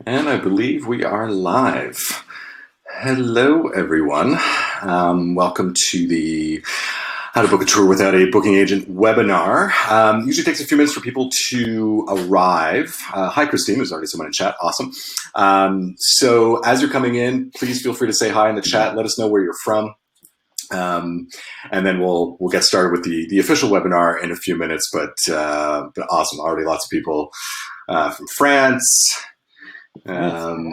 And I believe we are live. Hello, everyone. Welcome to the How to Book a Tour Without a Booking Agent webinar. Usually takes a few minutes for people to arrive. Hi, Christine. There's already someone in chat. Awesome. So as you're coming in, please feel free to say hi in the chat. Let us know where you're from. And then we'll get started with the official webinar in a few minutes. But awesome. Already lots of people from France. A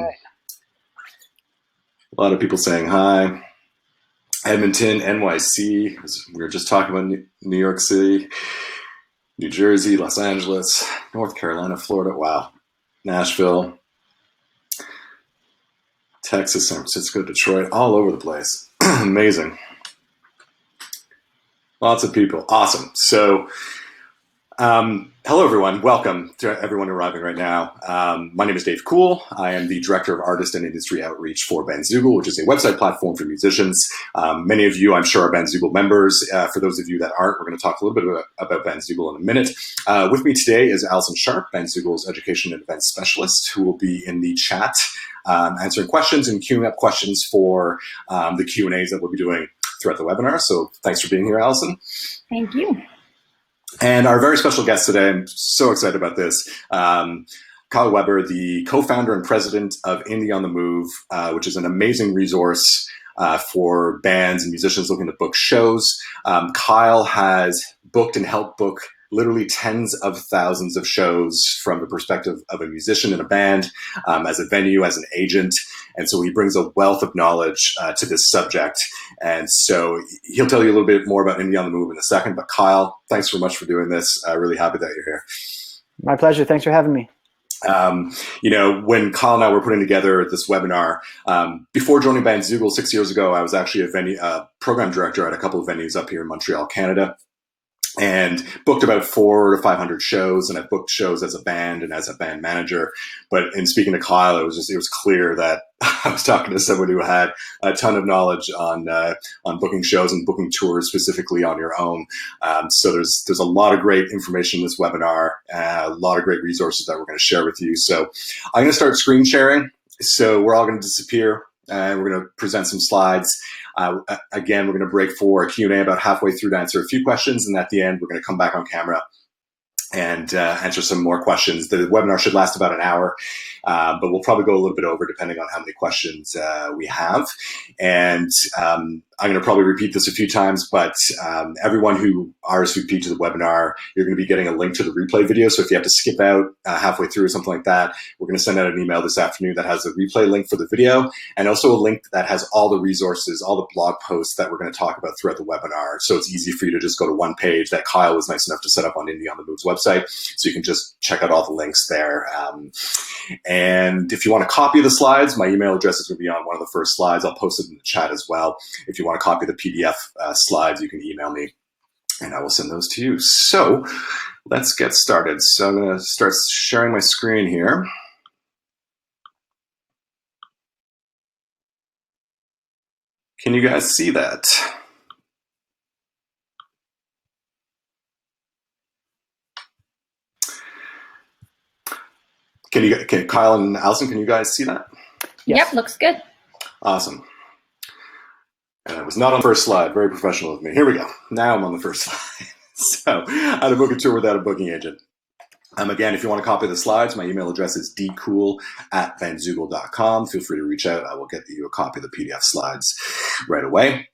lot of people saying hi. Edmonton, NYC. We were just talking about New York City, New Jersey, Los Angeles, North Carolina, Florida. Wow. Nashville, Texas, San Francisco, Detroit, all over the place. Amazing. Lots of people. Awesome. So, hello, everyone. Welcome to everyone arriving right now. My name is Dave Cool. I am the Director of Artist and Industry Outreach for Bandzoogle, which is a website platform for musicians. Many of you, I'm sure, are Bandzoogle members. For those of you that aren't, we're going to talk a little bit about Bandzoogle in a minute. With me today is Allison Sharp, Bandzoogle's Education and Events Specialist, who will be in the chat answering questions and queuing up questions for the Q&As that we'll be doing throughout the webinar. So thanks for being here, Allison. Thank you. And our very special guest today, I'm so excited about this, Kyle Weber, the co-founder and president of Indie on the Move, which is an amazing resource for bands and musicians looking to book shows. Kyle has booked and helped book literally tens of thousands of shows from the perspective of a musician in a band, as a venue, as an agent. And so he brings a wealth of knowledge to this subject. And so he'll tell you a little bit more about Indie on the Move in a second. But Kyle, thanks so much for doing this. Really happy that you're here. My pleasure. Thanks for having me. When Kyle and I were putting together this webinar, before joining Bandzoogle 6 years ago, I was actually a program director at a couple of venues up here in Montreal, Canada, and booked about 400 to 500 shows. And I booked shows as a band and as a band manager. But in speaking to Kyle, it was clear that I was talking to someone who had a ton of knowledge on booking shows and booking tours specifically on your own. So there's a lot of great information in this webinar, a lot of great resources that we're going to share with you. So I'm going to start screen sharing. So we're all going to disappear and we're going to present some slides. Again, we're going to break for a Q&A about halfway through to answer a few questions. And at the end, we're going to come back on camera and answer some more questions. The webinar should last about an hour, but we'll probably go a little bit over depending on how many questions we have. And I'm going to probably repeat this a few times, but everyone who RSVP'd to the webinar, you're going to be getting a link to the replay video. So if you have to skip out halfway through or something like that, we're going to send out an email this afternoon that has a replay link for the video and also a link that has all the resources, all the blog posts that we're going to talk about throughout the webinar. So it's easy for you to just go to one page that Kyle was nice enough to set up on Indie on the Move's website. So you can just check out all the links there. And if you want a copy of the slides, my email address is going to be on one of the first slides. I'll post it in the chat as well. If you want a copy of the PDF slides, you can email me and I will send those to you. So let's get started. So I'm going to start sharing my screen here. Can you guys see that? Can Kyle and Allison, can you guys see that? Yes. Yep, looks good. Awesome. And I was not on the first slide. Very professional of me. Here we go. Now I'm on the first slide. So how to book a tour without a booking agent. Again, if you want a copy of the slides, my email address is dcool@bandzoogle.com. Feel free to reach out. I will get you a copy of the PDF slides right away.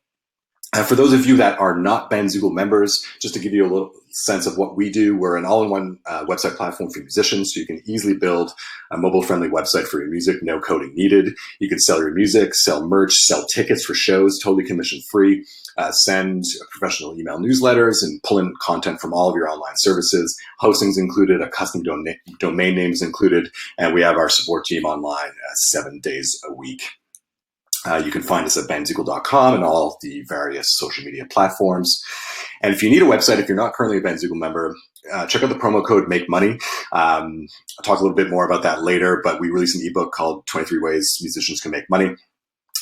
For those of you that are not Bandzoogle members, just to give you a little sense of what we do, we're an all-in-one website platform for musicians, so you can easily build a mobile-friendly website for your music, no coding needed. You can sell your music, sell merch, sell tickets for shows, totally commission-free, send professional email newsletters, and pull in content from all of your online services. Hosting's included, a custom domain name is included, and we have our support team online 7 days a week. You can find us at bandzoogle.com and all the various social media platforms. And if you need a website, if you're not currently a Bandzoogle member, check out the promo code Make Money. I'll talk a little bit more about that later, but we released an ebook called 23 Ways Musicians Can Make Money.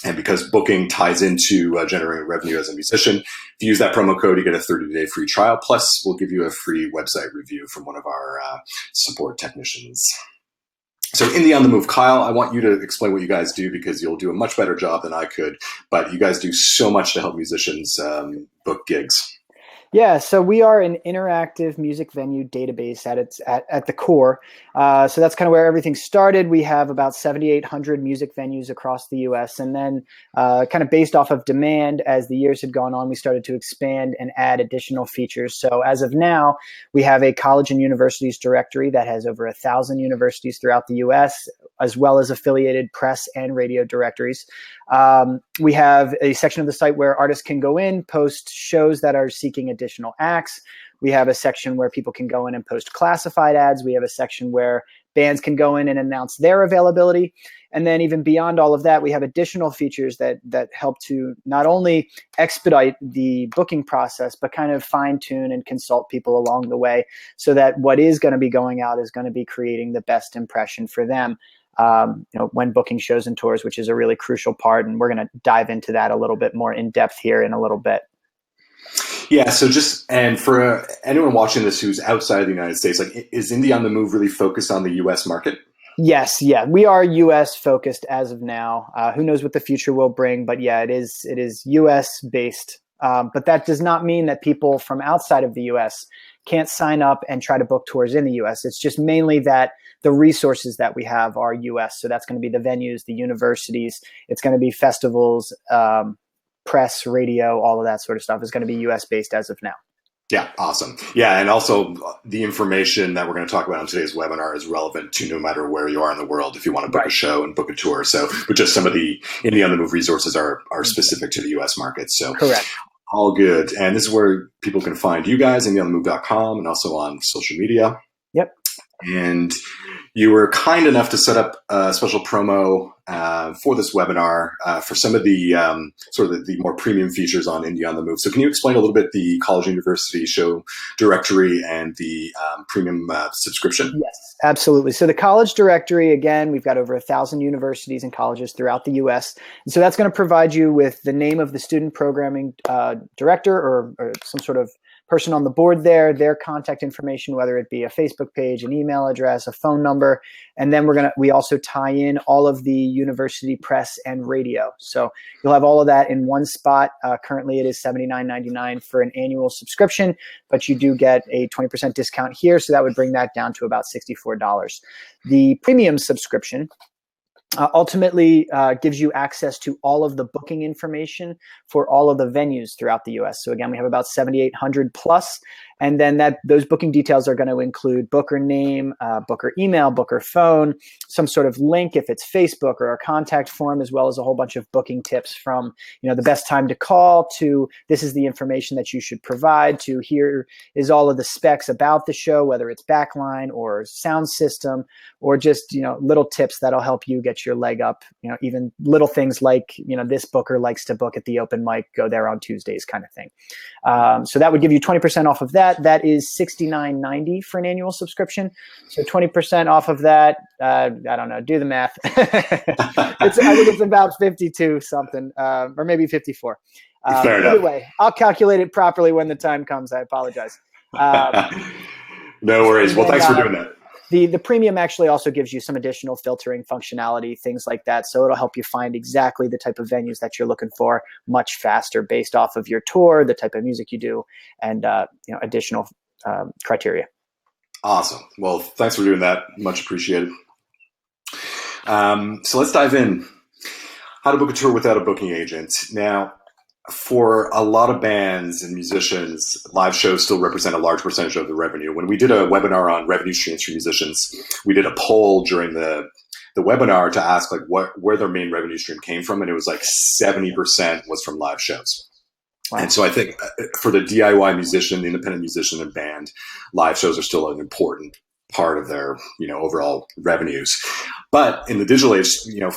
And because booking ties into generating revenue as a musician, if you use that promo code, you get a 30-day free trial. Plus, we'll give you a free website review from one of our support technicians. So in the On the Move, Kyle, I want you to explain what you guys do because you'll do a much better job than I could. But you guys do so much to help musicians book gigs. Yeah, so we are an interactive music venue database at the core. So that's kind of where everything started. We have about 7,800 music venues across the U.S. And then kind of based off of demand, as the years had gone on, we started to expand and add additional features. So as of now, we have a college and universities directory that has over 1,000 universities throughout the U.S., as well as affiliated press and radio directories. We have a section of the site where artists can go in, post shows that are seeking additional acts. We have a section where people can go in and post classified ads. We have a section where bands can go in and announce their availability. And then even beyond all of that, we have additional features that help to not only expedite the booking process, but kind of fine tune and consult people along the way so that what is going to be going out is going to be creating the best impression for them. When booking shows and tours, which is a really crucial part. And we're going to dive into that a little bit more in depth here in a little bit. Yeah. So and for anyone watching this who's outside of the United States, like, is Indie on the Move really focused on the US market? Yes. Yeah. We are US focused as of now. Who knows what the future will bring, but yeah, it is US based. But that does not mean that people from outside of the US can't sign up and try to book tours in the US. It's just mainly that the resources that we have are US. So that's going to be the venues, the universities. It's going to be festivals, press, radio, all of that sort of stuff is going to be US based as of now. Yeah, awesome. Yeah, and also the information that we're going to talk about on today's webinar is relevant to no matter where you are in the world if you want to book a show and book a tour. So, but just some of the Indie on the Move resources are specific to the US market. So correct. All good. And this is where people can find you guys, indieonthemove.com, and also on social media. Yep. And you were kind enough to set up a special promo for this webinar for some of the sort of the more premium features on Indie on the Move. So can you explain a little bit the college university show directory and the premium subscription? Yes, absolutely. So the college directory, again, we've got over 1,000 universities and colleges throughout the U.S. And so that's going to provide you with the name of the student programming director or some sort of person on the board there, their contact information, whether it be a Facebook page, an email address, a phone number. And then we also tie in all of the university press and radio. So you'll have all of that in one spot. Currently it is $79.99 for an annual subscription, but you do get a 20% discount here. So that would bring that down to about $64. The premium subscription ultimately gives you access to all of the booking information for all of the venues throughout the U.S. So again, we have about 7,800 plus, and then those booking details are going to include booker name, booker email, booker phone, some sort of link if it's Facebook, or a contact form, as well as a whole bunch of booking tips from the best time to call to this is the information that you should provide to here is all of the specs about the show, whether it's backline or sound system or just little tips that'll help you get your leg up. Even little things like this booker likes to book at the open mic, go there on Tuesdays kind of thing. So that would give you 20% off of that. That is $69.90 for an annual subscription. So 20% off of that, I don't know, do the math. I think it's about 52 something, or maybe 54. Either way, I'll calculate it properly when the time comes. I apologize. No worries. Well, thanks for doing that. The premium actually also gives you some additional filtering functionality, things like that. So it'll help you find exactly the type of venues that you're looking for much faster based off of your tour, the type of music you do, and additional criteria. Awesome. Well, thanks for doing that. Much appreciated. So let's dive in. How to book a tour without a booking agent. Now, for a lot of bands and musicians, live shows still represent a large percentage of the revenue. When we did a webinar on revenue streams for musicians, we did a poll during the webinar to ask where their main revenue stream came from, and it was 70% was from live shows. Wow. And so I think for the DIY musician, the independent musician and band, live shows are still an important part of their overall revenues. But in the digital age,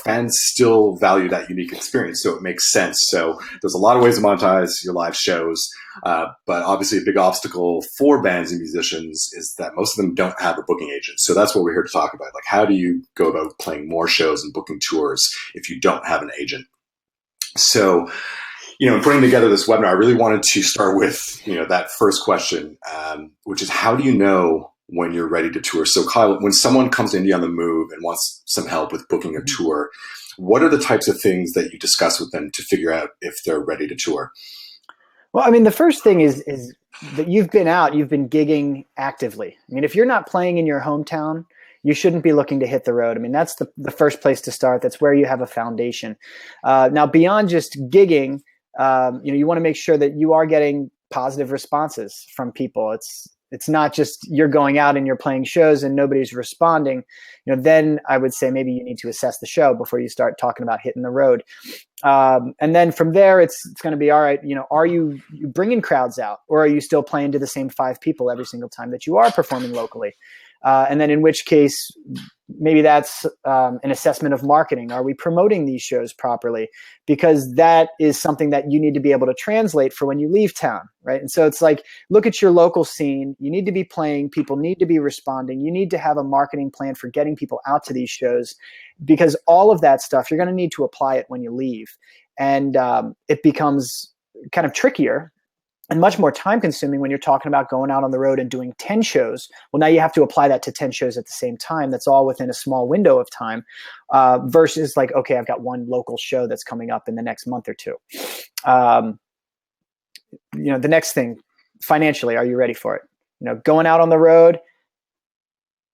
fans still value that unique experience, so it makes sense. So there's a lot of ways to monetize your live shows, but obviously a big obstacle for bands and musicians is that most of them don't have a booking agent. So that's what we're here to talk about. How do you go about playing more shows and booking tours if you don't have an agent? So, in putting together this webinar, I really wanted to start with, that first question, which is how do you know when you're ready to tour. So Kyle, when someone comes to India on the move and wants some help with booking a tour, what are the types of things that you discuss with them to figure out if they're ready to tour? Well, I mean, the first thing is that you've been gigging actively. I mean, if you're not playing in your hometown, you shouldn't be looking to hit the road. I mean, that's the first place to start. That's where you have a foundation. Now, beyond just gigging, you want to make sure that you are getting positive responses from people. It's not just you're going out and you're playing shows and nobody's responding. Then I would say maybe you need to assess the show before you start talking about hitting the road. And then from there, it's going to be, all right, are you bringing crowds out, or are you still playing to the same 5 people every single time that you are performing locally? And then in which case, maybe that's an assessment of marketing. Are we promoting these shows properly? Because that is something that you need to be able to translate for when you leave town, right? And so it's like, look at your local scene. You need to be playing. People need to be responding. You need to have a marketing plan for getting people out to these shows, because all of that stuff, you're going to need to apply it when you leave. And it becomes kind of trickier and much more time consuming when you're talking about going out on the road and doing 10 shows. Well, now you have to apply that to 10 shows at the same time. That's all within a small window of time, versus like, okay, I've got one local show that's coming up in the next month or two. The next thing, financially, are you ready for it? Going out on the road,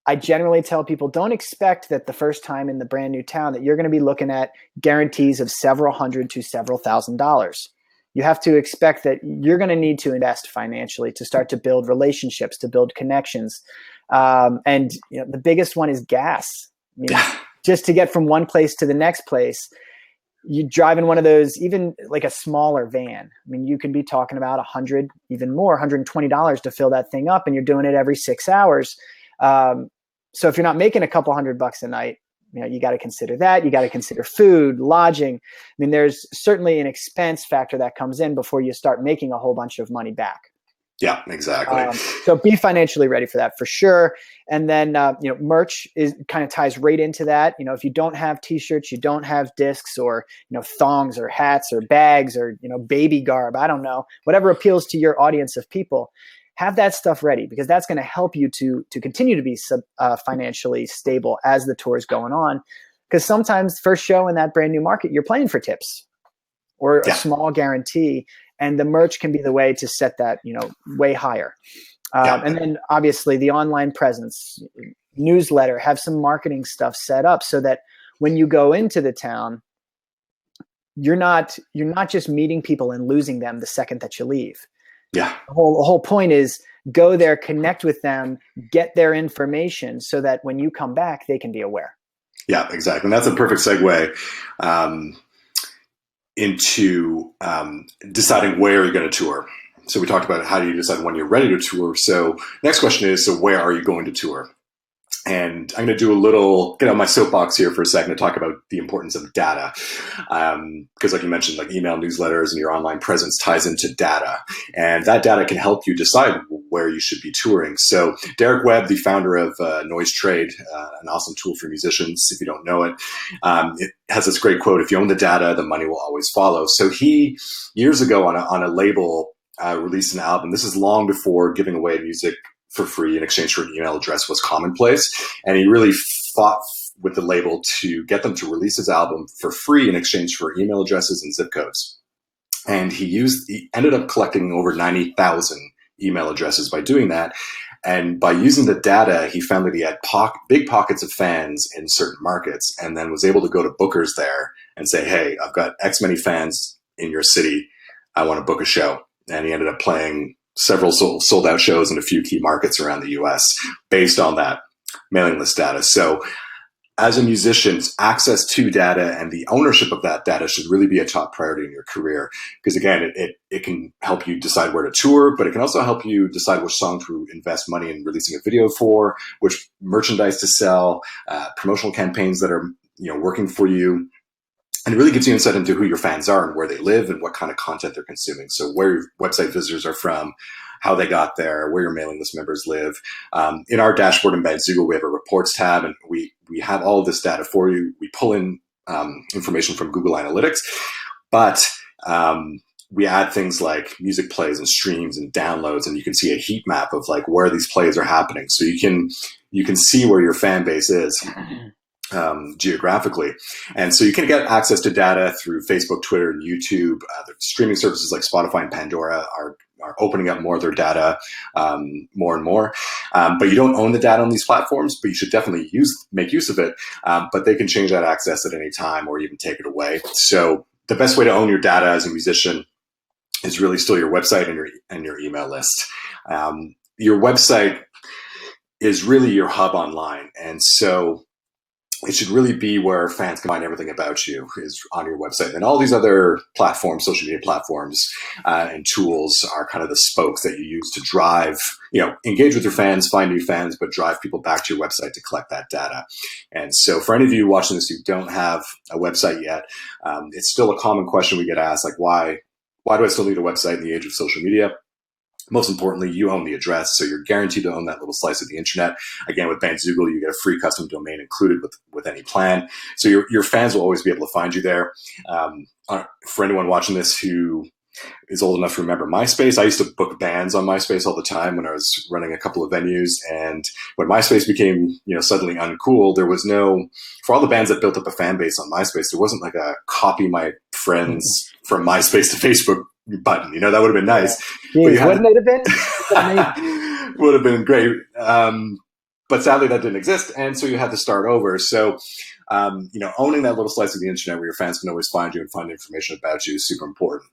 I generally tell people, don't expect that the first time in the brand new town that you're going to be looking at guarantees of several hundred to several $1,000s. You have to expect that you're going to need to invest financially to start to build relationships, to build connections. And the biggest one is gas. I mean, just to get from one place to the next place, you drive in one of those, even like a smaller van. I mean, you can be talking about $100, even more, $120 to fill that thing up, and you're doing it every 6 hours. So if you're not making a couple $100 a night, you got to consider that. You got to consider food, lodging. I mean, there's certainly an expense factor that comes in before you start making a whole bunch of money back. Yeah, exactly. So be financially ready for that for sure. And then, merch kind of ties right into that. If you don't have t-shirts, you don't have discs, or, thongs or hats or bags or, baby garb, I don't know, whatever appeals to your audience of people, have that stuff ready, because that's going to help you to continue to be financially stable as the tour is going on. Because sometimes first show in that brand new market, you're playing for tips or a small guarantee, and the merch can be the way to set that, way higher. And then obviously the online presence, newsletter, have some marketing stuff set up so that when you go into the town, you're not just meeting people and losing them the second that you leave. Yeah. The whole point is go there, connect with them, get their information so that when you come back, they can be aware. Yeah, exactly. And that's a perfect segue into deciding where you're going to tour. So we talked about how do you decide when you're ready to tour. So next question is, so where are you going to tour? And I'm going to get on my soapbox here for a second to talk about the importance of data. Because like you mentioned, like email newsletters and your online presence ties into data. And that data can help you decide where you should be touring. So Derek Webb, the founder of Noise Trade, an awesome tool for musicians, if you don't know it, it has this great quote: if you own the data, the money will always follow. So he, years ago on a label, released an album. This is long before giving away music for free in exchange for an email address was commonplace. And he really fought with the label to get them to release his album for free in exchange for email addresses and zip codes. And he ended up collecting over 90,000 email addresses by doing that. And by using the data, he found that he had big pockets of fans in certain markets, and then was able to go to bookers there and say, hey, I've got X many fans in your city. I want to book a show. And he ended up playing several sold out shows in a few key markets around the US based on that mailing list data. So as a musician, access to data and the ownership of that data should really be a top priority in your career. Because again, it can help you decide where to tour, but it can also help you decide which song to invest money in releasing a video for, which merchandise to sell, promotional campaigns that are working for you. And it really gives you insight into who your fans are and where they live and what kind of content they're consuming. So where your website visitors are from, how they got there, where your mailing list members live. In our dashboard in Bandzoogle, we have a reports tab, and we have all of this data for you. We pull in information from Google Analytics, but we add things like music plays and streams and downloads, and you can see a heat map of like where these plays are happening. So you can see where your fan base is geographically. And so you can get access to data through Facebook, Twitter, and YouTube. The streaming services like Spotify and Pandora are opening up more of their data more and more. But you don't own the data on these platforms, but you should definitely make use of it. But they can change that access at any time or even take it away. So the best way to own your data as a musician is really still your website and your email list. Your website is really your hub online. And so it should really be where fans can find everything about you, is on your website. And all these other platforms, social media platforms and tools are kind of the spokes that you use to drive, engage with your fans, find new fans, but drive people back to your website to collect that data. And so for any of you watching this who don't have a website yet, it's still a common question we get asked, like, why do I still need a website in the age of social media? Most importantly, you own the address, so you're guaranteed to own that little slice of the internet. Again, with Bandzoogle, you get a free custom domain included with any plan. So your fans will always be able to find you there. For anyone watching this who is old enough to remember MySpace, I used to book bands on MySpace all the time when I was running a couple of venues. And when MySpace became, suddenly uncool, there was for all the bands that built up a fan base on MySpace, there wasn't like a copy my friends from MySpace to Facebook button. That would have been nice. Jeez, wouldn't it have been? Would have been great. But sadly that didn't exist. And so you had to start over. So, owning that little slice of the internet where your fans can always find you and find information about you is super important.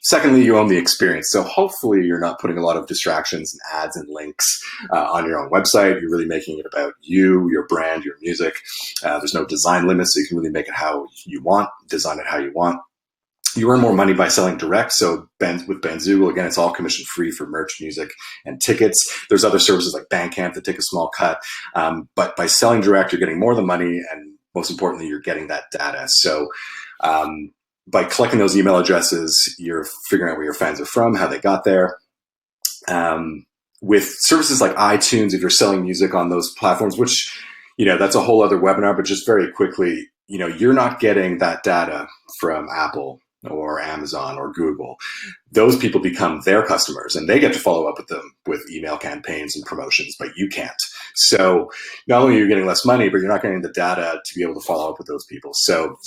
Secondly, you own the experience. So hopefully you're not putting a lot of distractions and ads and links on your own website. You're really making it about you, your brand, your music. There's no design limits, so you can really make it how you want, design it how you want. You earn more money by selling direct. So with Bandzoogle, again, it's all commission free for merch, music, and tickets. There's other services like Bandcamp that take a small cut. But by selling direct, you're getting more of the money. And most importantly, you're getting that data. So by collecting those email addresses, you're figuring out where your fans are from, how they got there. With services like iTunes, if you're selling music on those platforms, which, that's a whole other webinar, but just very quickly, you're not getting that data from Apple or Amazon or Google. Those people become their customers and they get to follow up with them with email campaigns and promotions, but you can't. So not only are you getting less money, but you're not getting the data to be able to follow up with those people. So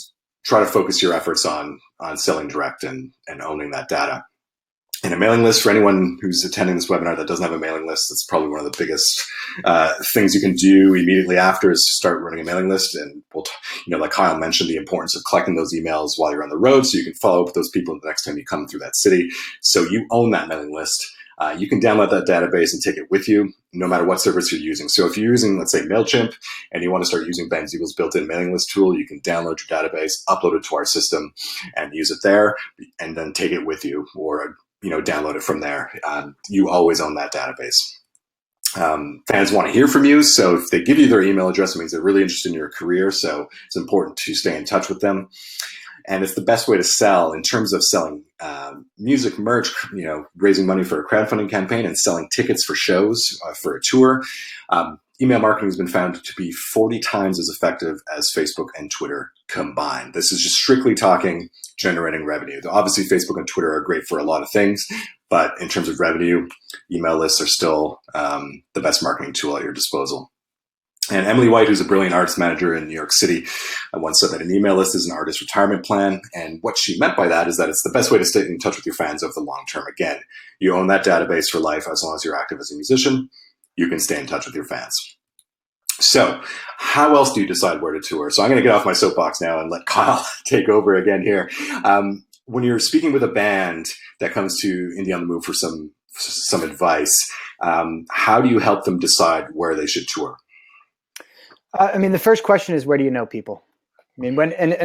try to focus your efforts on selling direct and owning that data. And a mailing list, for anyone who's attending this webinar that doesn't have a mailing list, that's probably one of the biggest things you can do immediately after is start running a mailing list. And like Kyle mentioned, the importance of collecting those emails while you're on the road so you can follow up with those people the next time you come through that city. So you own that mailing list. You can download that database and take it with you no matter what service you're using. So if you're using, let's say, MailChimp, and you want to start using Bandzoogle's built-in mailing list tool, you can download your database, upload it to our system, and use it there, and then take it with you or download it from there. You always own that database. Fans want to hear from you. So if they give you their email address, it means they're really interested in your career. So it's important to stay in touch with them. And it's the best way to sell in terms of selling music, merch, raising money for a crowdfunding campaign and selling tickets for shows for a tour. Email marketing has been found to be 40 times as effective as Facebook and Twitter combined. This is just strictly talking generating revenue. Obviously, Facebook and Twitter are great for a lot of things, but in terms of revenue, email lists are still the best marketing tool at your disposal. And Emily White, who's a brilliant artist manager in New York City, once said that an email list is an artist retirement plan. And what she meant by that is that it's the best way to stay in touch with your fans over the long term. Again, you own that database for life as long as you're active as a musician. You can stay in touch with your fans. So how else do you decide where to tour? So I'm going to get off my soapbox now and let Kyle take over again here. When you're speaking with a band that comes to Indie on the Move for some advice, how do you help them decide where they should tour? The first question is, where do you know people? And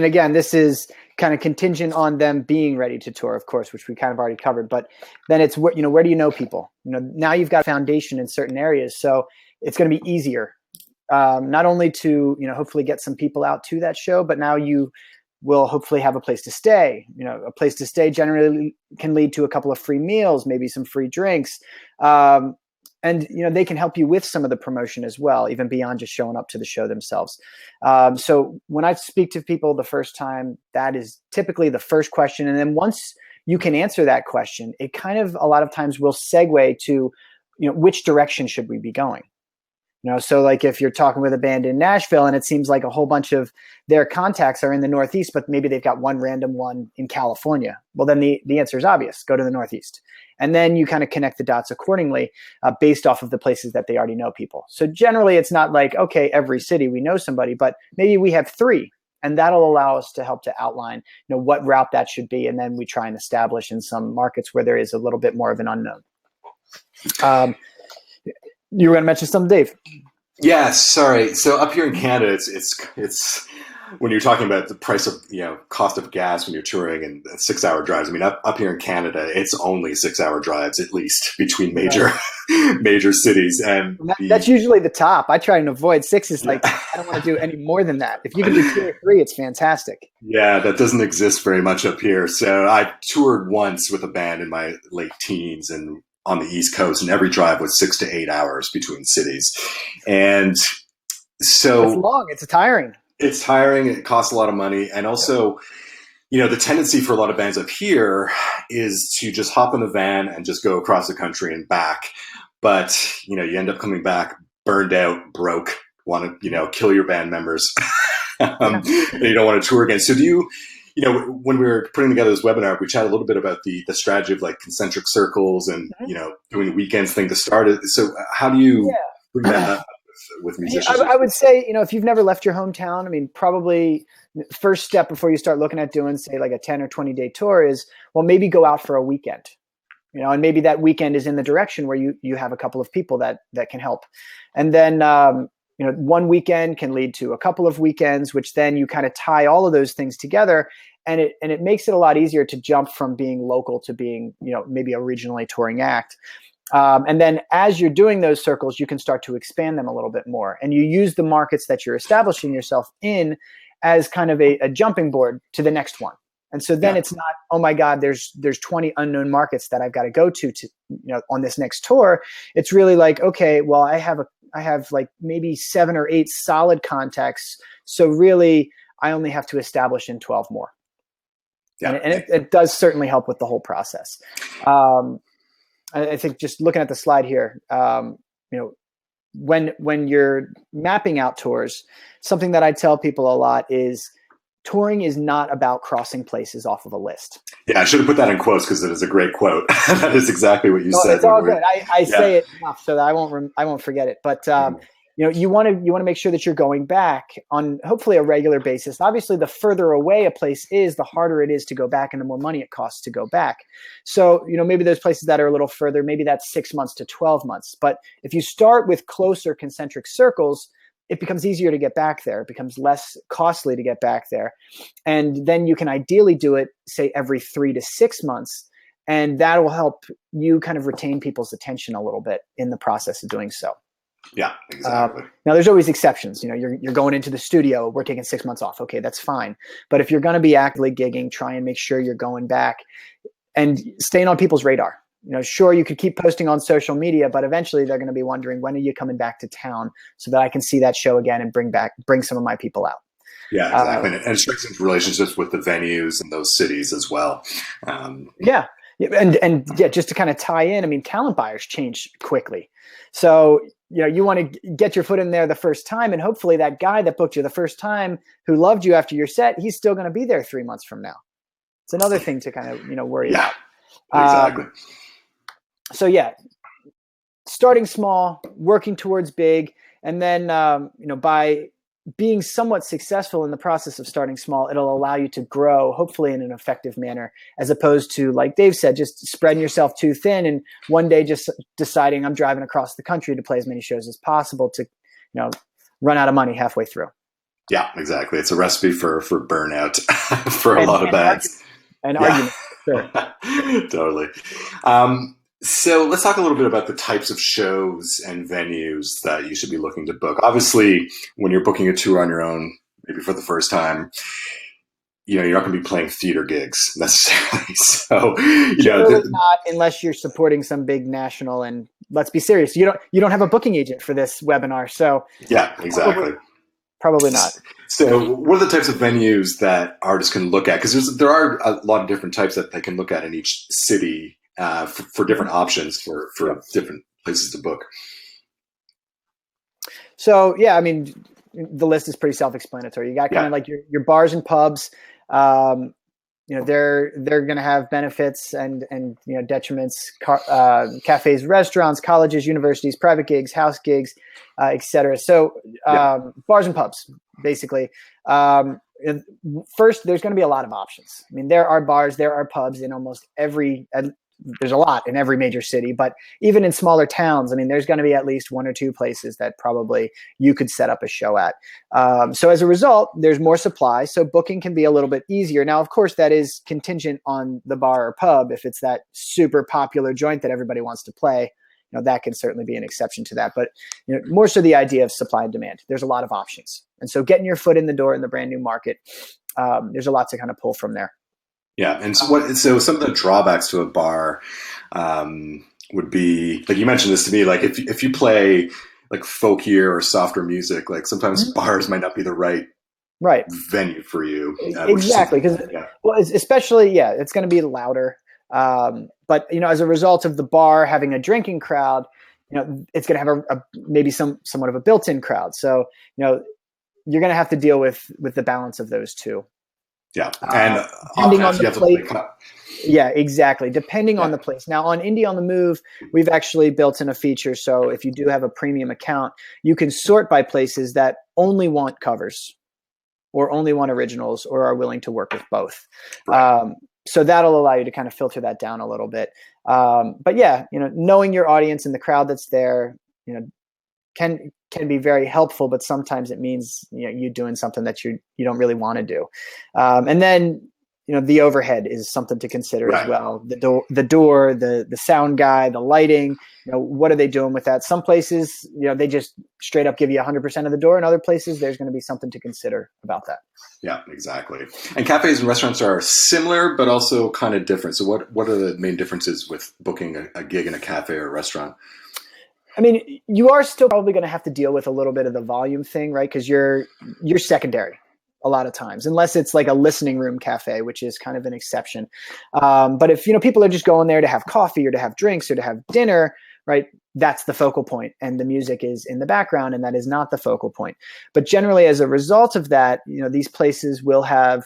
again, this is kind of contingent on them being ready to tour, of course, which we kind of already covered. But then it's where do you know people? Now you've got a foundation in certain areas, so it's going to be easier. Not only to hopefully get some people out to that show, but now you will hopefully have a place to stay. A place to stay generally can lead to a couple of free meals, maybe some free drinks. And they can help you with some of the promotion as well, even beyond just showing up to the show themselves. So when I speak to people the first time, that is typically the first question. And then once you can answer that question, it kind of a lot of times will segue to, which direction should we be going? So like if you're talking with a band in Nashville and it seems like a whole bunch of their contacts are in the Northeast, but maybe they've got one random one in California. Well, then the answer is obvious. Go to the Northeast. And then you kind of connect the dots accordingly based off of the places that they already know people. So generally it's not like, okay, every city we know somebody, but maybe we have 3. And that'll allow us to help to outline, what route that should be. And then we try and establish in some markets where there is a little bit more of an unknown. You were going to mention something, Dave. Yeah, sorry. So up here in Canada, it's when you're talking about the price of, cost of gas when you're touring and 6-hour drives. I mean, up here in Canada, it's only 6-hour drives at least between major cities. And that's usually the top. I try and avoid 6. Is like, I don't want to do any more than that. If you can do 2 or 3, it's fantastic. Yeah, that doesn't exist very much up here. So I toured once with a band in my late teens and on the East Coast, and every drive was 6 to 8 hours between cities. And so it's long, it's tiring. It's tiring. It costs a lot of money. And also, the tendency for a lot of bands up here is to just hop in the van and just go across the country and back. But, you end up coming back burned out, broke, want to, kill your band members. And you don't want to tour again. So do you, when we were putting together this webinar, we chatted a little bit about the strategy of like concentric circles and, doing the weekends thing to start it. So how do you bring that up with musicians? I would say, if you've never left your hometown, I mean, probably the first step before you start looking at doing, say, like a 10 or 20 day tour is, well, maybe go out for a weekend, and maybe that weekend is in the direction where you have a couple of people that can help. And then, one weekend can lead to a couple of weekends, which then you kind of tie all of those things together. And it makes it a lot easier to jump from being local to being, maybe a regionally touring act. And then as you're doing those circles, you can start to expand them a little bit more. And you use the markets that you're establishing yourself in as kind of a jumping board to the next one. And so then it's not, oh my God, there's 20 unknown markets that I've got to go to on this next tour. It's really like, okay, well, I have like maybe 7 or 8 solid contacts. So really I only have to establish in 12 more. Yeah. And it does certainly help with the whole process. I think just looking at the slide here, when you're mapping out tours, something that I tell people a lot is touring is not about crossing places off of a list. Yeah, I should have put that in quotes because it is a great quote. That is exactly what you said. It's all good. I say it enough so that I won't forget it. But you want to make sure that you're going back on hopefully a regular basis. Obviously, the further away a place is, the harder it is to go back and the more money it costs to go back. So, maybe there's places that are a little further, maybe that's 6 months to 12 months. But if you start with closer concentric circles, it becomes easier to get back there. It becomes less costly to get back there. And then you can ideally do it, say, every 3 to 6 months. And that will help you kind of retain people's attention a little bit in the process of doing so. Yeah, exactly. Now, there's always exceptions. You're going into the studio. We're taking 6 months off. Okay, that's fine. But if you're going to be actively gigging, try and make sure you're going back and staying on people's radar. Sure, you could keep posting on social media, but eventually they're going to be wondering, when are you coming back to town so that I can see that show again and bring some of my people out. Yeah, exactly. And it strengthens relationships with the venues in those cities as well. And just to kind of tie in, I mean, talent buyers change quickly. So, you want to get your foot in there the first time, and hopefully that guy that booked you the first time who loved you after your set, he's still going to be there 3 months from now. It's another thing to kind of, worry about. Exactly. So starting small, working towards big, and then, by being somewhat successful in the process of starting small, it'll allow you to grow, hopefully in an effective manner, as opposed to, like Dave said, just spreading yourself too thin and one day just deciding I'm driving across the country to play as many shows as possible to, run out of money halfway through. Yeah, exactly. It's a recipe for burnout for a lot of bands. Argument. Sure. Totally. So let's talk a little bit about the types of shows and venues that you should be looking to book. Obviously, when you're booking a tour on your own, maybe for the first time, you're not going to be playing theater gigs necessarily. So, not unless you're supporting some big national. And let's be serious, you don't have a booking agent for this webinar. So yeah, exactly. Probably not. So what are the types of venues that artists can look at? Because there are a lot of different types that they can look at in each city for different options for different places to book. So yeah, I mean, the list is pretty self-explanatory. You got kind of like your bars and pubs. They're going to have benefits and detriments. Cafes, restaurants, colleges, universities, private gigs, house gigs, etc. So bars and pubs, basically. First, there's going to be a lot of options. I mean, there are bars, there are pubs in almost every. There's a lot in every major city, but even in smaller towns, I mean, there's going to be at least one or two places that probably you could set up a show at. So as a result, there's more supply. So booking can be a little bit easier. Now, of course, that is contingent on the bar or pub. If it's that super popular joint that everybody wants to play, that can certainly be an exception to that. But more so the idea of supply and demand. There's a lot of options. And so getting your foot in the door in the brand new market, there's a lot to kind of pull from there. Yeah, and so some of the drawbacks to a bar would be, like you mentioned this to me, like if you play like folkier or softer music, like sometimes bars might not be the right venue for you. Exactly, because especially it's going to be louder. But as a result of the bar having a drinking crowd, it's going to have maybe somewhat of a built-in crowd. So you're going to have to deal with the balance of those two. Yeah, and depending on the place. Yeah, exactly. Depending on the place. Now, on Indie on the Move, we've actually built in a feature. So if you do have a premium account, you can sort by places that only want covers or only want originals or are willing to work with both. Right. So that'll allow you to kind of filter that down a little bit. But yeah, knowing your audience and the crowd that's there, can be very helpful, but sometimes it means you doing something that you don't really want to do. And then the overhead is something to consider as well. The door, the sound guy, the lighting. What are they doing with that? Some places, they just straight up give you 100% of the door, and other places there's going to be something to consider about that. Yeah, exactly. And cafes and restaurants are similar, but also kind of different. So what are the main differences with booking a gig in a cafe or a restaurant? I mean, you are still probably going to have to deal with a little bit of the volume thing, right? Because you're secondary a lot of times, unless it's like a listening room cafe, which is kind of an exception. But if people are just going there to have coffee or to have drinks or to have dinner, right? That's the focal point, and the music is in the background, and that is not the focal point. But generally, as a result of that, these places will have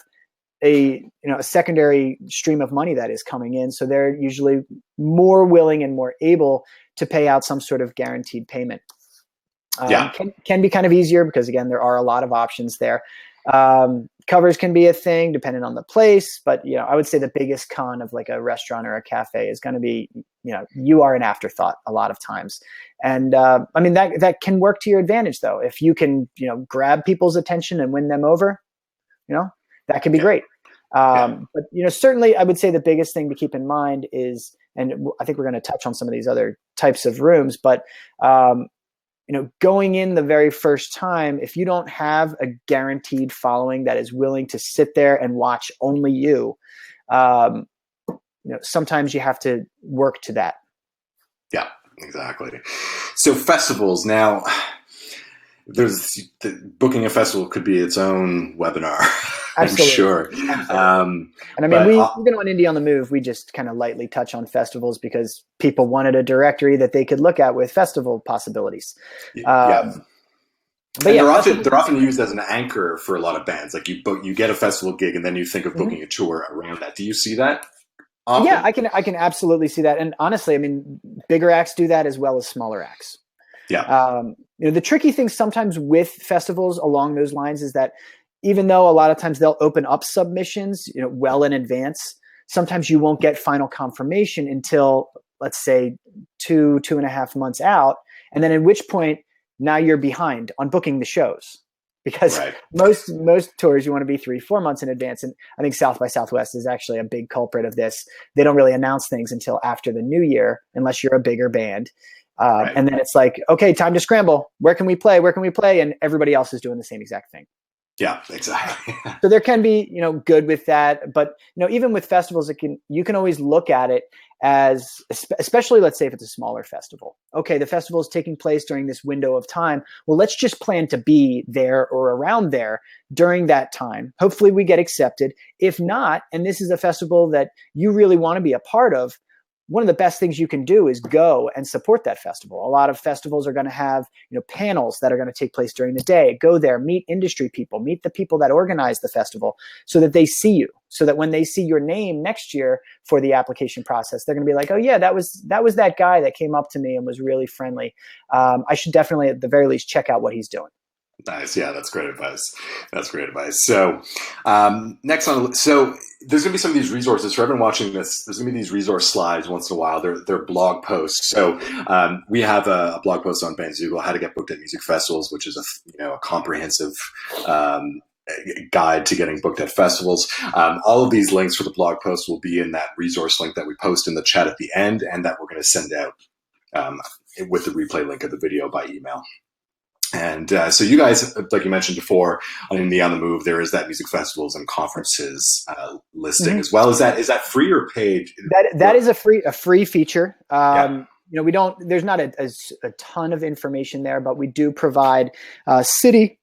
a secondary stream of money that is coming in, so they're usually more willing and more able to pay out some sort of guaranteed payment. Can be kind of easier because, again, there are a lot of options there. Covers can be a thing depending on the place, but I would say the biggest con of like a restaurant or a cafe is going to be you are an afterthought a lot of times. And I mean that can work to your advantage though. If you can grab people's attention and win them over, that can be great. But certainly I would say the biggest thing to keep in mind is, and I think we're going to touch on some of these other types of rooms, but going in the very first time, if you don't have a guaranteed following that is willing to sit there and watch only you, sometimes you have to work to that. Yeah, exactly. So festivals now. Booking a festival could be its own webinar. Absolutely. I'm sure. And I mean, even on Indie on the Move, we just kind of lightly touch on festivals because people wanted a directory that they could look at with festival possibilities. But they're often used as an anchor for a lot of bands. Like you get a festival gig and then you think of booking a tour around that. Do you see that often? Yeah, I can absolutely see that. And honestly, I mean, bigger acts do that as well as smaller acts. Yeah. The tricky thing sometimes with festivals along those lines is that even though a lot of times they'll open up submissions, well in advance, sometimes you won't get final confirmation until, let's say, 2.5 months out. And then at which point now you're behind on booking the shows because most tours you want to be 3-4 months in advance. And I think South by Southwest is actually a big culprit of this. They don't really announce things until after the new year, unless you're a bigger band. And then it's like, okay, time to scramble. Where can we play? Where can we play? And everybody else is doing the same exact thing. Yeah, exactly. So there can be, good with that, but even with festivals, you can always look at it especially let's say if it's a smaller festival. Okay, the festival is taking place during this window of time. Well, let's just plan to be there or around there during that time. Hopefully we get accepted. If not, and this is a festival that you really want to be a part of, one of the best things you can do is go and support that festival. A lot of festivals are going to have, panels that are going to take place during the day. Go there, meet industry people, meet the people that organize the festival so that they see you, so that when they see your name next year for the application process, they're going to be like, oh yeah, that was that guy that came up to me and was really friendly. I should definitely at the very least check out what he's doing. Nice. Yeah, that's great advice. That's great advice. So next on, so there's going to be some of these resources for everyone watching this. There's going to be these resource slides once in a while. They're blog posts. So we have a blog post on Bandzoogle, how to get booked at music festivals, which is a comprehensive guide to getting booked at festivals. All of these links for the blog post will be in that resource link that we post in the chat at the end, and that we're going to send out with the replay link of the video by email. And so you guys, like you mentioned before, on the move, there is that music festivals and conferences listing as well. Is that free or paid? That is a free feature. There's not a ton of information there, but we do provide city,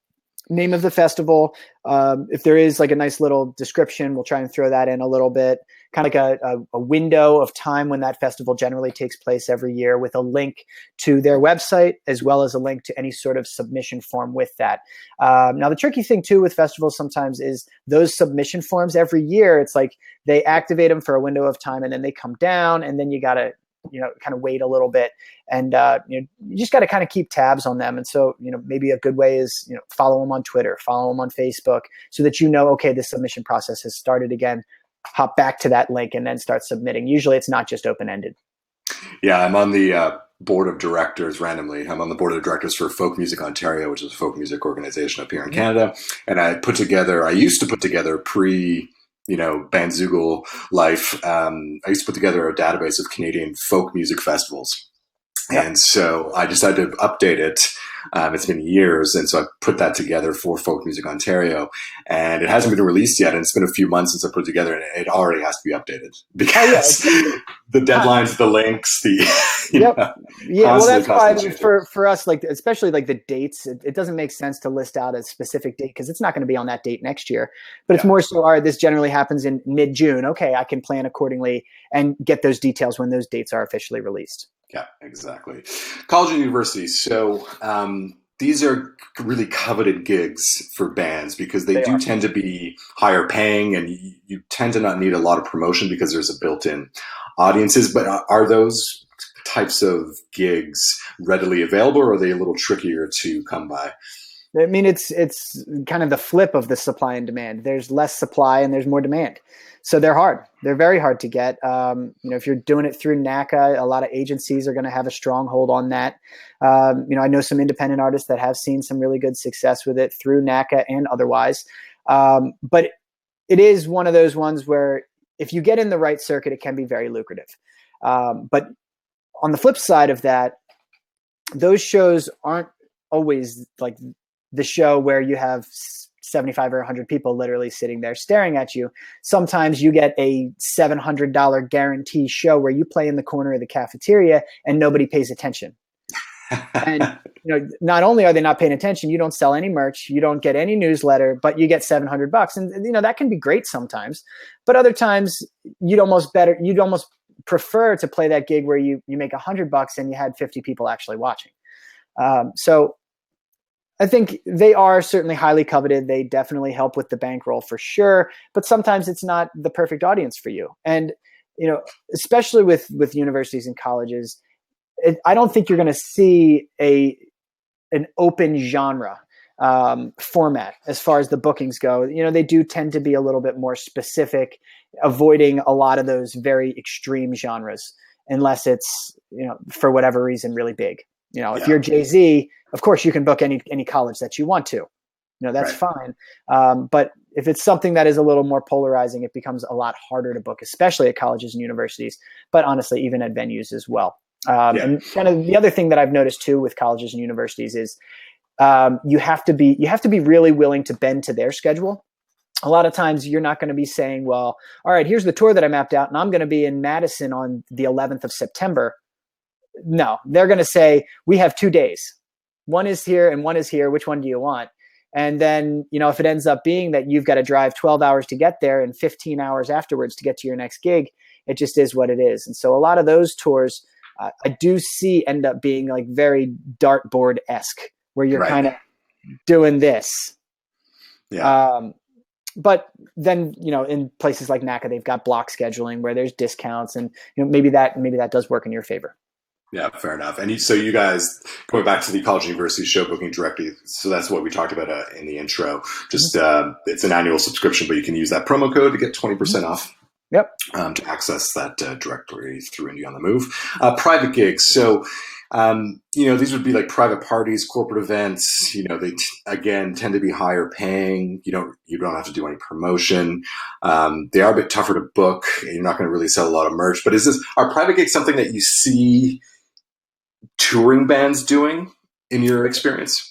name of the festival. If there is like a nice little description, we'll try and throw that in a little bit, kind of like a window of time when that festival generally takes place every year, with a link to their website, as well as a link to any sort of submission form with that. Now, the tricky thing too with festivals sometimes is those submission forms every year, it's like they activate them for a window of time and then they come down, and then you got to kind of wait a little bit, and you just got to kind of keep tabs on them. And so, maybe a good way is, follow them on Twitter, follow them on Facebook, so that okay, the submission process has started again. Hop back to that link and then start submitting. Usually, it's not just open-ended. Yeah, I'm on the board of directors randomly. I'm on the board of directors for Folk Music Ontario, which is a folk music organization up here in Canada. And I used to put together Bandzoogle life. I used to put together a database of Canadian folk music festivals. Yep. And so I decided to update it. It's been years. And so I put that together for Folk Music Ontario, and it hasn't been released yet. And it's been a few months since I put it together, and it already has to be updated because the deadlines, the links, well, that's why for us, like, especially like the dates, it doesn't make sense to list out a specific date because it's not going to be on that date next year. But it's more so, all right, this generally happens in mid-June. Okay, I can plan accordingly and get those details when those dates are officially released. Yeah, exactly. College and universities. So these are really coveted gigs for bands because they do tend to be higher paying, and you tend to not need a lot of promotion because there's a built-in audiences. But are those types of gigs readily available, or are they a little trickier to come by? I mean, it's kind of the flip of the supply and demand. There's less supply and there's more demand. So they're hard. They're very hard to get. If you're doing it through NACA, a lot of agencies are going to have a stronghold on that. I know some independent artists that have seen some really good success with it through NACA and otherwise. But it is one of those ones where if you get in the right circuit, it can be very lucrative. But on the flip side of that, those shows aren't always like the show where you have 75 or 100 people literally sitting there staring at you. Sometimes you get a $700 guarantee show where you play in the corner of the cafeteria and nobody pays attention. And not only are they not paying attention, you don't sell any merch, you don't get any newsletter, but you get $700. And that can be great sometimes, but other times you'd almost prefer to play that gig where you make $100 and you had 50 people actually watching. So I think they are certainly highly coveted. They definitely help with the bankroll for sure, but sometimes it's not the perfect audience for you. And, especially with universities and colleges, I don't think you're going to see an open genre format as far as the bookings go. They do tend to be a little bit more specific, avoiding a lot of those very extreme genres, unless it's, for whatever reason, really big. If you're Jay-Z, of course you can book any college that you want to. That's fine. But if it's something that is a little more polarizing, it becomes a lot harder to book, especially at colleges and universities, but honestly, even at venues as well. And kind of the other thing that I've noticed too with colleges and universities is you have to be really willing to bend to their schedule. a lot of times you're not going to be saying, well, all right, here's the tour that I mapped out and I'm going to be in Madison on the 11th of September. No, they're going to say, we have 2 days. One is here and one is here. Which one do you want? And then, if it ends up being that you've got to drive 12 hours to get there and 15 hours afterwards to get to your next gig, it just is what it is. And so a lot of those tours I do see end up being like very dartboard-esque, where you're kind of doing this. Yeah. But then, in places like NACA, they've got block scheduling where there's discounts, and maybe that does work in your favor. Yeah, fair enough. And so you guys, going back to the college university show booking directly, so that's what we talked about in the intro. Just it's an annual subscription, but you can use that promo code to get 20% off. Yep. To access that directory through Indie on the Move. Private gigs. So, these would be like private parties, corporate events. They again tend to be higher paying. You don't have to do any promotion. They are a bit tougher to book. You're not going to really sell a lot of merch. But are private gigs something that you see touring bands doing in your experience?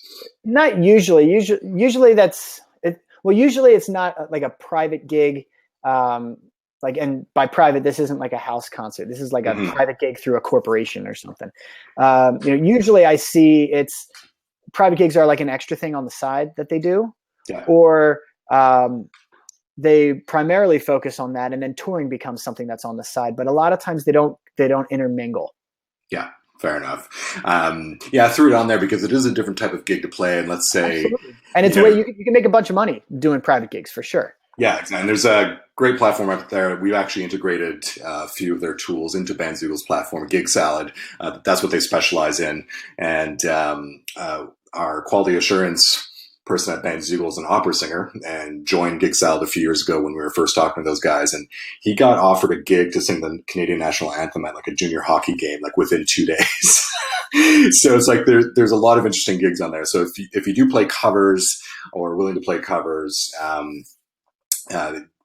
Not usually. Usually that's it. Well, usually it's not like a private gig. And by private, this isn't like a house concert. This is like a private gig through a corporation or something. Usually I see it's private gigs are like an extra thing on the side that they do, or they primarily focus on that, and then touring becomes something that's on the side. But a lot of times they don't intermingle. Yeah. Fair enough. I threw it on there because it is a different type of gig to play. And let's say, absolutely. And it's a way you can make a bunch of money doing private gigs for sure. Yeah, exactly. And there's a great platform out there. We've actually integrated a few of their tools into Bandzoogle's platform, Gig Salad. That's what they specialize in. And our quality assurance person at Bandzoogle is an opera singer and joined Gig Salad a few years ago when we were first talking to those guys. And he got offered a gig to sing the Canadian national anthem at like a junior hockey game, like within 2 days. So it's like there's a lot of interesting gigs on there. So if you do play covers or are willing to play covers,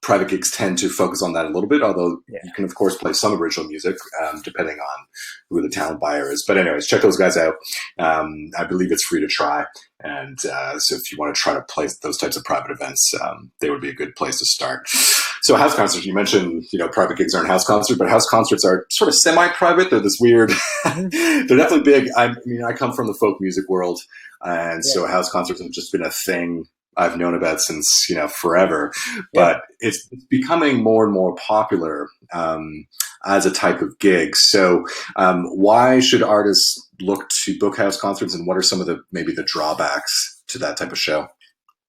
private gigs tend to focus on that a little bit, although you can, of course, play some original music, depending on who the talent buyer is. But anyways, check those guys out. I believe it's free to try. And so if you want to try to play those types of private events, they would be a good place to start. So house concerts, you mentioned, private gigs aren't house concerts, but house concerts are sort of semi-private. They're this weird, they're definitely big. I come from the folk music world. And so house concerts have just been a thing I've known about since, forever, but it's becoming more and more popular as a type of gig. So why should artists look to book house concerts, and what are some of maybe the drawbacks to that type of show?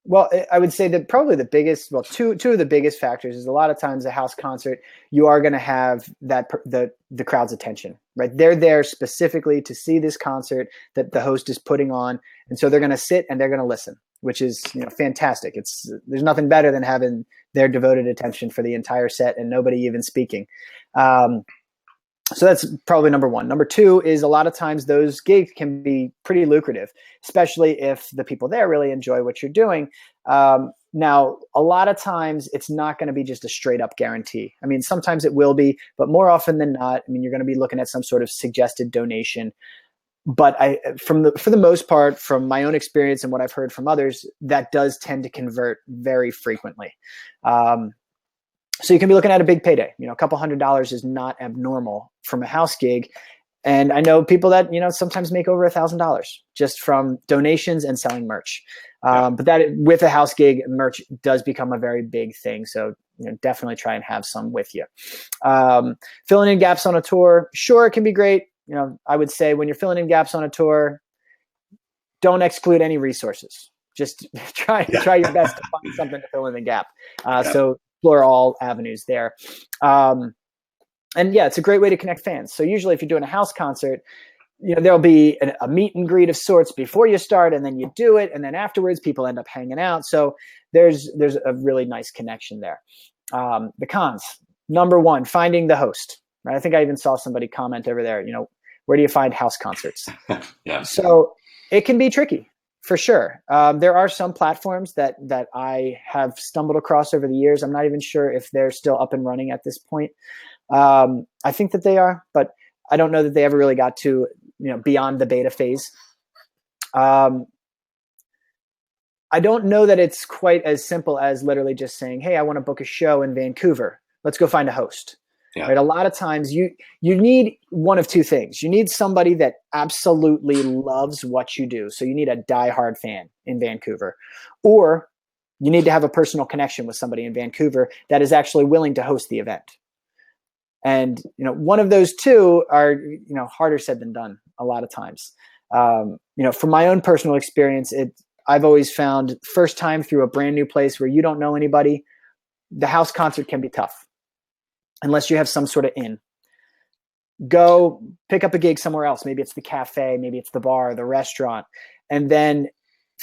Well, I would say that probably the biggest, two of the biggest factors is a lot of times a house concert, you are going to have the crowd's attention, right? They're there specifically to see this concert that the host is putting on. And so they're going to sit and they're going to listen, which is, fantastic. There's nothing better than having their devoted attention for the entire set and nobody even speaking. So that's probably number one. Number two is a lot of times those gigs can be pretty lucrative, especially if the people there really enjoy what you're doing. Now, a lot of times it's not going to be just a straight up guarantee. I mean, sometimes it will be, but more often than not, you're going to be looking at some sort of suggested donation. But for the most part, from my own experience and what I've heard from others, that does tend to convert very frequently. So you can be looking at a big payday. A couple $100s is not abnormal from a house gig. And I know people that, sometimes make over $1,000 just from donations and selling merch. But that with a house gig, merch does become a very big thing. So definitely try and have some with you. Filling in gaps on a tour. Sure, it can be great. I would say when you're filling in gaps on a tour, don't exclude any resources. Just try your best to find something to fill in the gap. So explore all avenues there. And it's a great way to connect fans. So usually if you're doing a house concert, there'll be a meet and greet of sorts before you start, and then you do it. And then afterwards people end up hanging out. So there's a really nice connection there. The cons, number one, finding the host. Right? I think I even saw somebody comment over there, where do you find house concerts? So it can be tricky. For sure. There are some platforms that I have stumbled across over the years. I'm not even sure if they're still up and running at this point. I think that they are, but I don't know that they ever really got to, beyond the beta phase. I don't know that it's quite as simple as literally just saying, hey, I want to book a show in Vancouver. Let's go find a host. Yeah. Right? A lot of times you need one of two things. You need somebody that absolutely loves what you do. So you need a diehard fan in Vancouver, or you need to have a personal connection with somebody in Vancouver that is actually willing to host the event. And, one of those two are, harder said than done a lot of times. From my own personal experience, I've always found first time through a brand new place where you don't know anybody, the house concert can be tough unless you have some sort of in. Go pick up a gig somewhere else. Maybe it's the cafe, maybe it's the bar, the restaurant. And then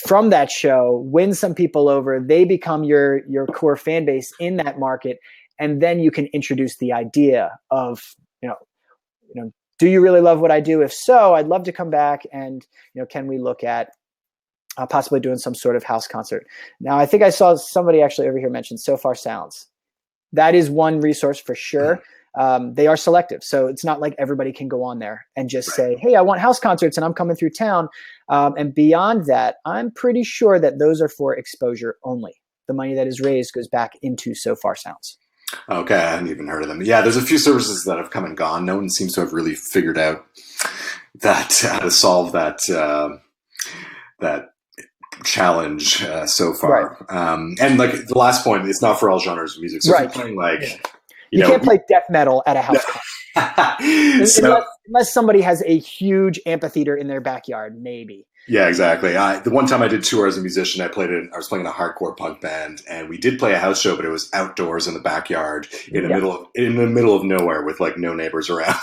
from that show, win some people over. They become your core fan base in that market. And then you can introduce the idea of, do you really love what I do? If so, I'd love to come back and, can we look at possibly doing some sort of house concert? Now, I think I saw somebody actually over here mention So Far Sounds. That is one resource for sure. They are selective. So it's not like everybody can go on there and just say, hey, I want house concerts and I'm coming through town. And beyond that, I'm pretty sure that those are for exposure only. The money that is raised goes back into So Far Sounds. Okay, I hadn't even heard of them. Yeah, there's a few services that have come and gone. No one seems to have really figured out how to solve that challenge so far. Right. And like the last point, it's not for all genres of music. So if you're playing you can't play death metal at a house concert. Unless somebody has a huge amphitheater in their backyard, maybe. Yeah, exactly. The one time I did tour as a musician, I was playing in a hardcore punk band, and we did play a house show, but it was outdoors in the backyard in the middle of nowhere with like no neighbors around.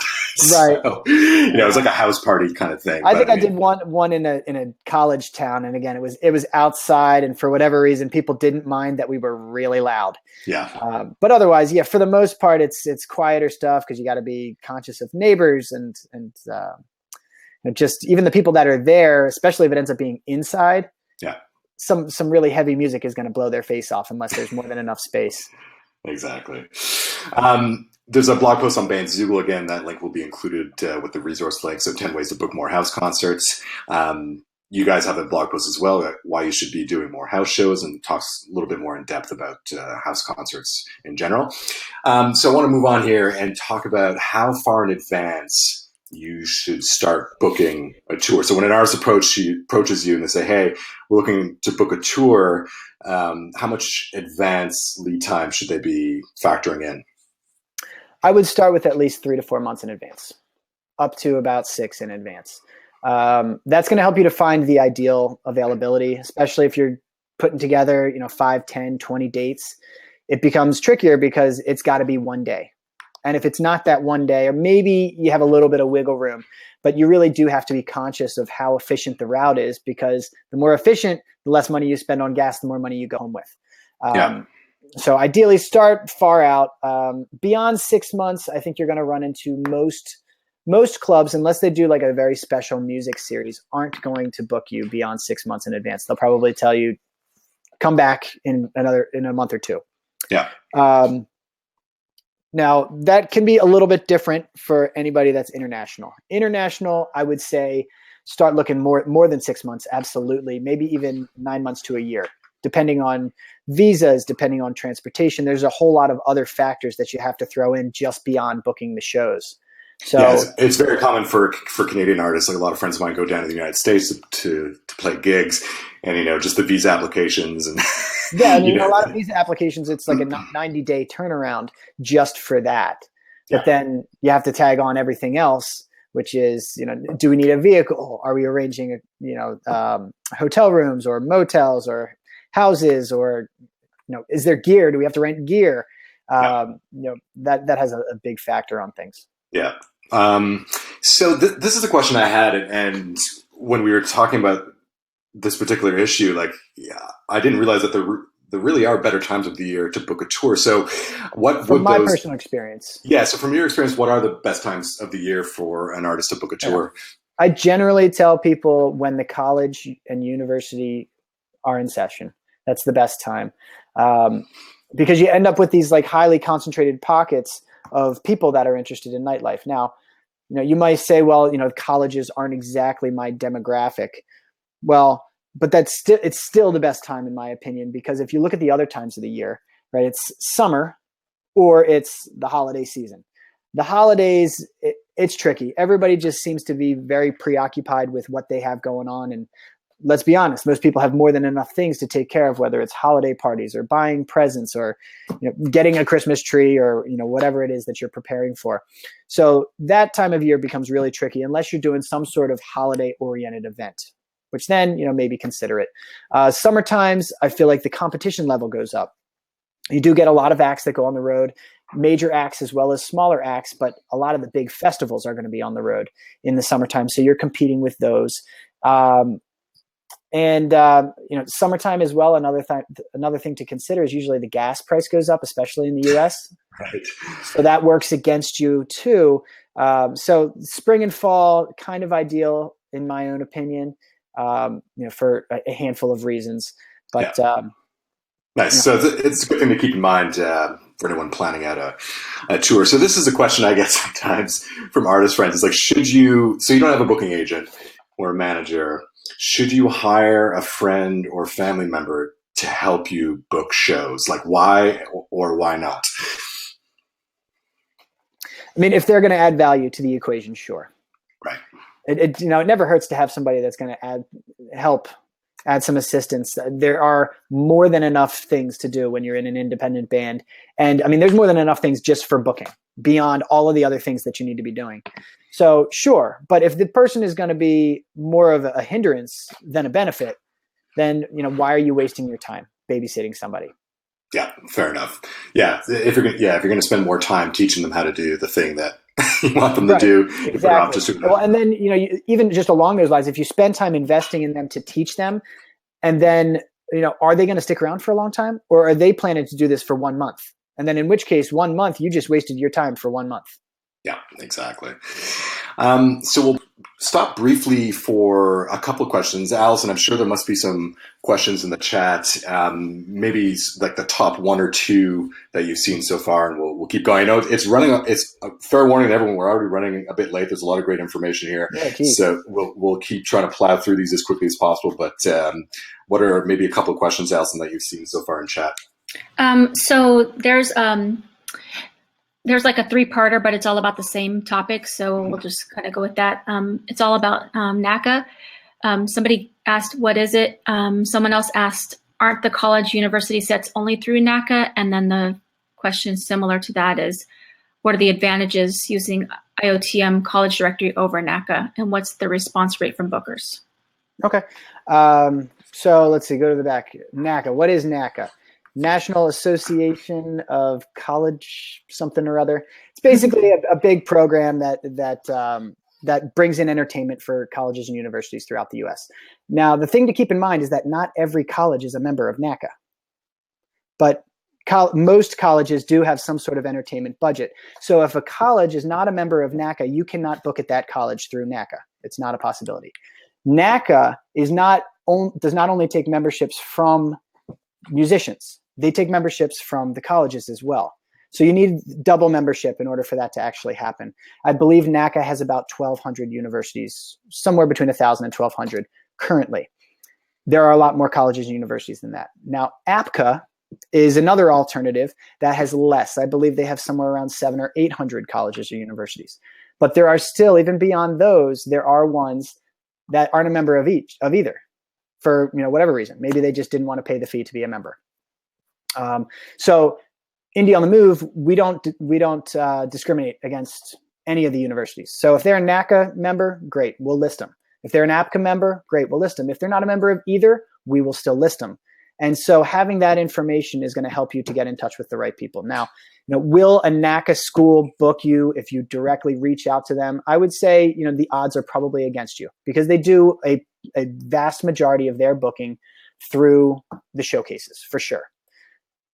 Right. So, it was like a house party kind of thing. I think I did one in a college town, and again, it was outside, and for whatever reason, people didn't mind that we were really loud. Yeah. But otherwise, for the most part, it's quieter stuff because you got to be conscious of neighbors and just even the people that are there, especially if it ends up being inside. Yeah. Some really heavy music is going to blow their face off unless there's more than enough space. Exactly. There's a blog post on Bandzoogle again. That link will be included with the resource link. So 10 ways to book more house concerts. You guys have a blog post as well, why you should be doing more house shows, and talks a little bit more in depth about house concerts in general. So I want to move on here and talk about how far in advance you should start booking a tour. So when an artist approaches you and they say, hey, we're looking to book a tour, how much advance lead time should they be factoring in? I would start with at least 3 to 4 months in advance, up to about 6 in advance. That's going to help you to find the ideal availability, especially if you're putting together, 5, 10, 20 dates. It becomes trickier because it's got to be one day. And if it's not that one day, or maybe you have a little bit of wiggle room, but you really do have to be conscious of how efficient the route is, because the more efficient, the less money you spend on gas, the more money you go home with. So ideally start far out. Beyond 6 months, I think you're going to run into most clubs, unless they do like a very special music series, aren't going to book you beyond 6 months in advance. They'll probably tell you, come back in a month or two. Yeah. Now, that can be a little bit different for anybody that's international. International, I would say, start looking more than 6 months, absolutely. Maybe even 9 months to a year, depending on visas, depending on transportation. There's a whole lot of other factors that you have to throw in just beyond booking the shows. So it's very common for Canadian artists. Like a lot of friends of mine go down to the United States to play gigs, and just the visa applications and a lot of visa applications, it's like a 90-day turnaround just for that. But then you have to tag on everything else, which is do we need a vehicle? Are we arranging hotel rooms or motels or houses, or is there gear? Do we have to rent gear? That has a big factor on things. Yeah. So this is a question I had, and when we were talking about this particular issue, I didn't realize that there really are better times of the year to book a tour. So from my personal experience. Yeah. So from your experience, what are the best times of the year for an artist to book a tour? I generally tell people when the college and university are in session. That's the best time. Because you end up with these like highly concentrated pockets of people that are interested in nightlife. Now, you might say, well, colleges aren't exactly my demographic. Well, but it's still the best time in my opinion, because if you look at the other times of the year, right, it's summer or it's the holiday season. The holidays, it's tricky. Everybody just seems to be very preoccupied with what they have going on. And let's be honest, most people have more than enough things to take care of, whether it's holiday parties or buying presents or getting a Christmas tree or whatever it is that you're preparing for. So that time of year becomes really tricky unless you're doing some sort of holiday-oriented event, which then maybe consider it. Summer times, I feel like the competition level goes up. You do get a lot of acts that go on the road, major acts as well as smaller acts, but a lot of the big festivals are going to be on the road in the summertime. So you're competing with those. Summertime as well. Another thing to consider is usually the gas price goes up, especially in the US. Right. So that works against you too. So spring and fall, kind of ideal in my own opinion, for a handful of reasons, but, nice. So it's a good thing to keep in mind for anyone planning out a tour. So this is a question I get sometimes from artist friends. It's like, so you don't have a booking agent or a manager, should you hire a friend or family member to help you book shows? Like why or why not? I mean, if they're going to add value to the equation, sure. Right. It never hurts to have somebody that's going to add some assistance. There are more than enough things to do when you're in an independent band. And I mean, there's more than enough things just for booking beyond all of the other things that you need to be doing. So sure. But if the person is going to be more of a hindrance than a benefit, then, why are you wasting your time babysitting somebody? Yeah, fair enough. Yeah. If you're going to spend more time teaching them how to do the thing that you want them to do, exactly. Well, and then, even just along those lines, if you spend time investing in them to teach them, and then, are they going to stick around for a long time, or are they planning to do this for 1 month? And then in which case, 1 month, you just wasted your time for 1 month. Yeah, exactly. So we'll stop briefly for a couple of questions. Allison, I'm sure there must be some questions in the chat, maybe like the top 1 or 2 that you've seen so far, and we'll keep going. I know it's a fair warning to everyone. We're already running a bit late. There's a lot of great information here. Yeah, so we'll keep trying to plow through these as quickly as possible. But what are maybe a couple of questions, Allison, that you've seen so far in chat? So there's like a 3-parter, but it's all about the same topic. So we'll just kind of go with that. It's all about NACA. Somebody asked, what is it? Someone else asked, aren't the college university sets only through NACA? And then the question similar to that is, what are the advantages using IOTM college directory over NACA? And what's the response rate from bookers? Okay. So let's see, go to the back. NACA, what is NACA? National Association of College something or other. It's basically a big program that brings in entertainment for colleges and universities throughout the U.S. Now, the thing to keep in mind is that not every college is a member of NACA, but most colleges do have some sort of entertainment budget. So if a college is not a member of NACA, you cannot book at that college through NACA. It's not a possibility. NACA does not only take memberships from musicians. They take memberships from the colleges as well. So you need double membership in order for that to actually happen. I believe NACA has about 1,200 universities, somewhere between 1,000 and 1,200 currently. There are a lot more colleges and universities than that. Now, APCA is another alternative that has less. I believe they have somewhere around 700 or 800 colleges or universities. But there are still, even beyond those, there are ones that aren't a member of either for whatever reason. Maybe they just didn't want to pay the fee to be a member. So Indie on the Move, we don't discriminate against any of the universities. So if they're a NACA member, great, we'll list them. If they're an APCA member, great, we'll list them. If they're not a member of either, we will still list them. And so having that information is going to help you to get in touch with the right people. Now, will a NACA school book you if you directly reach out to them? I would say, the odds are probably against you because they do a vast majority of their booking through the showcases for sure.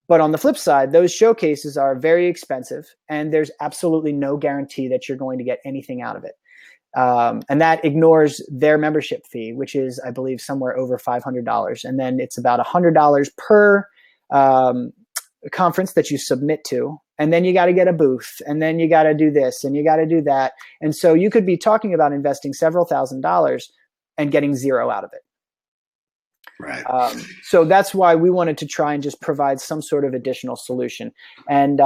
But on the flip side, those showcases are very expensive and there's absolutely no guarantee that you're going to get anything out of it. And that ignores their membership fee, which is, I believe, somewhere over $500. And then it's about $100 per conference that you submit to. And then you got to get a booth. And then you got to do this and you got to do that. And so you could be talking about investing several $1,000s and getting zero out of it. Right. So that's why we wanted to try and just provide some sort of additional solution. And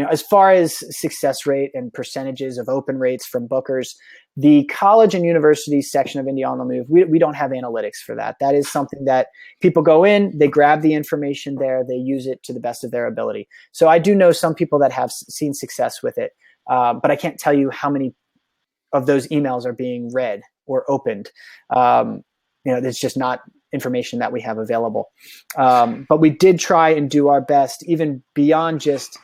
as far as success rate and percentages of open rates from bookers, the college and university section of Indie on the Move, we don't have analytics for that. That is something that people go in, they grab the information there, they use it to the best of their ability. So I do know some people that have seen success with it, but I can't tell you how many of those emails are being read or opened. It's just not information that we have available. But we did try and do our best, even beyond just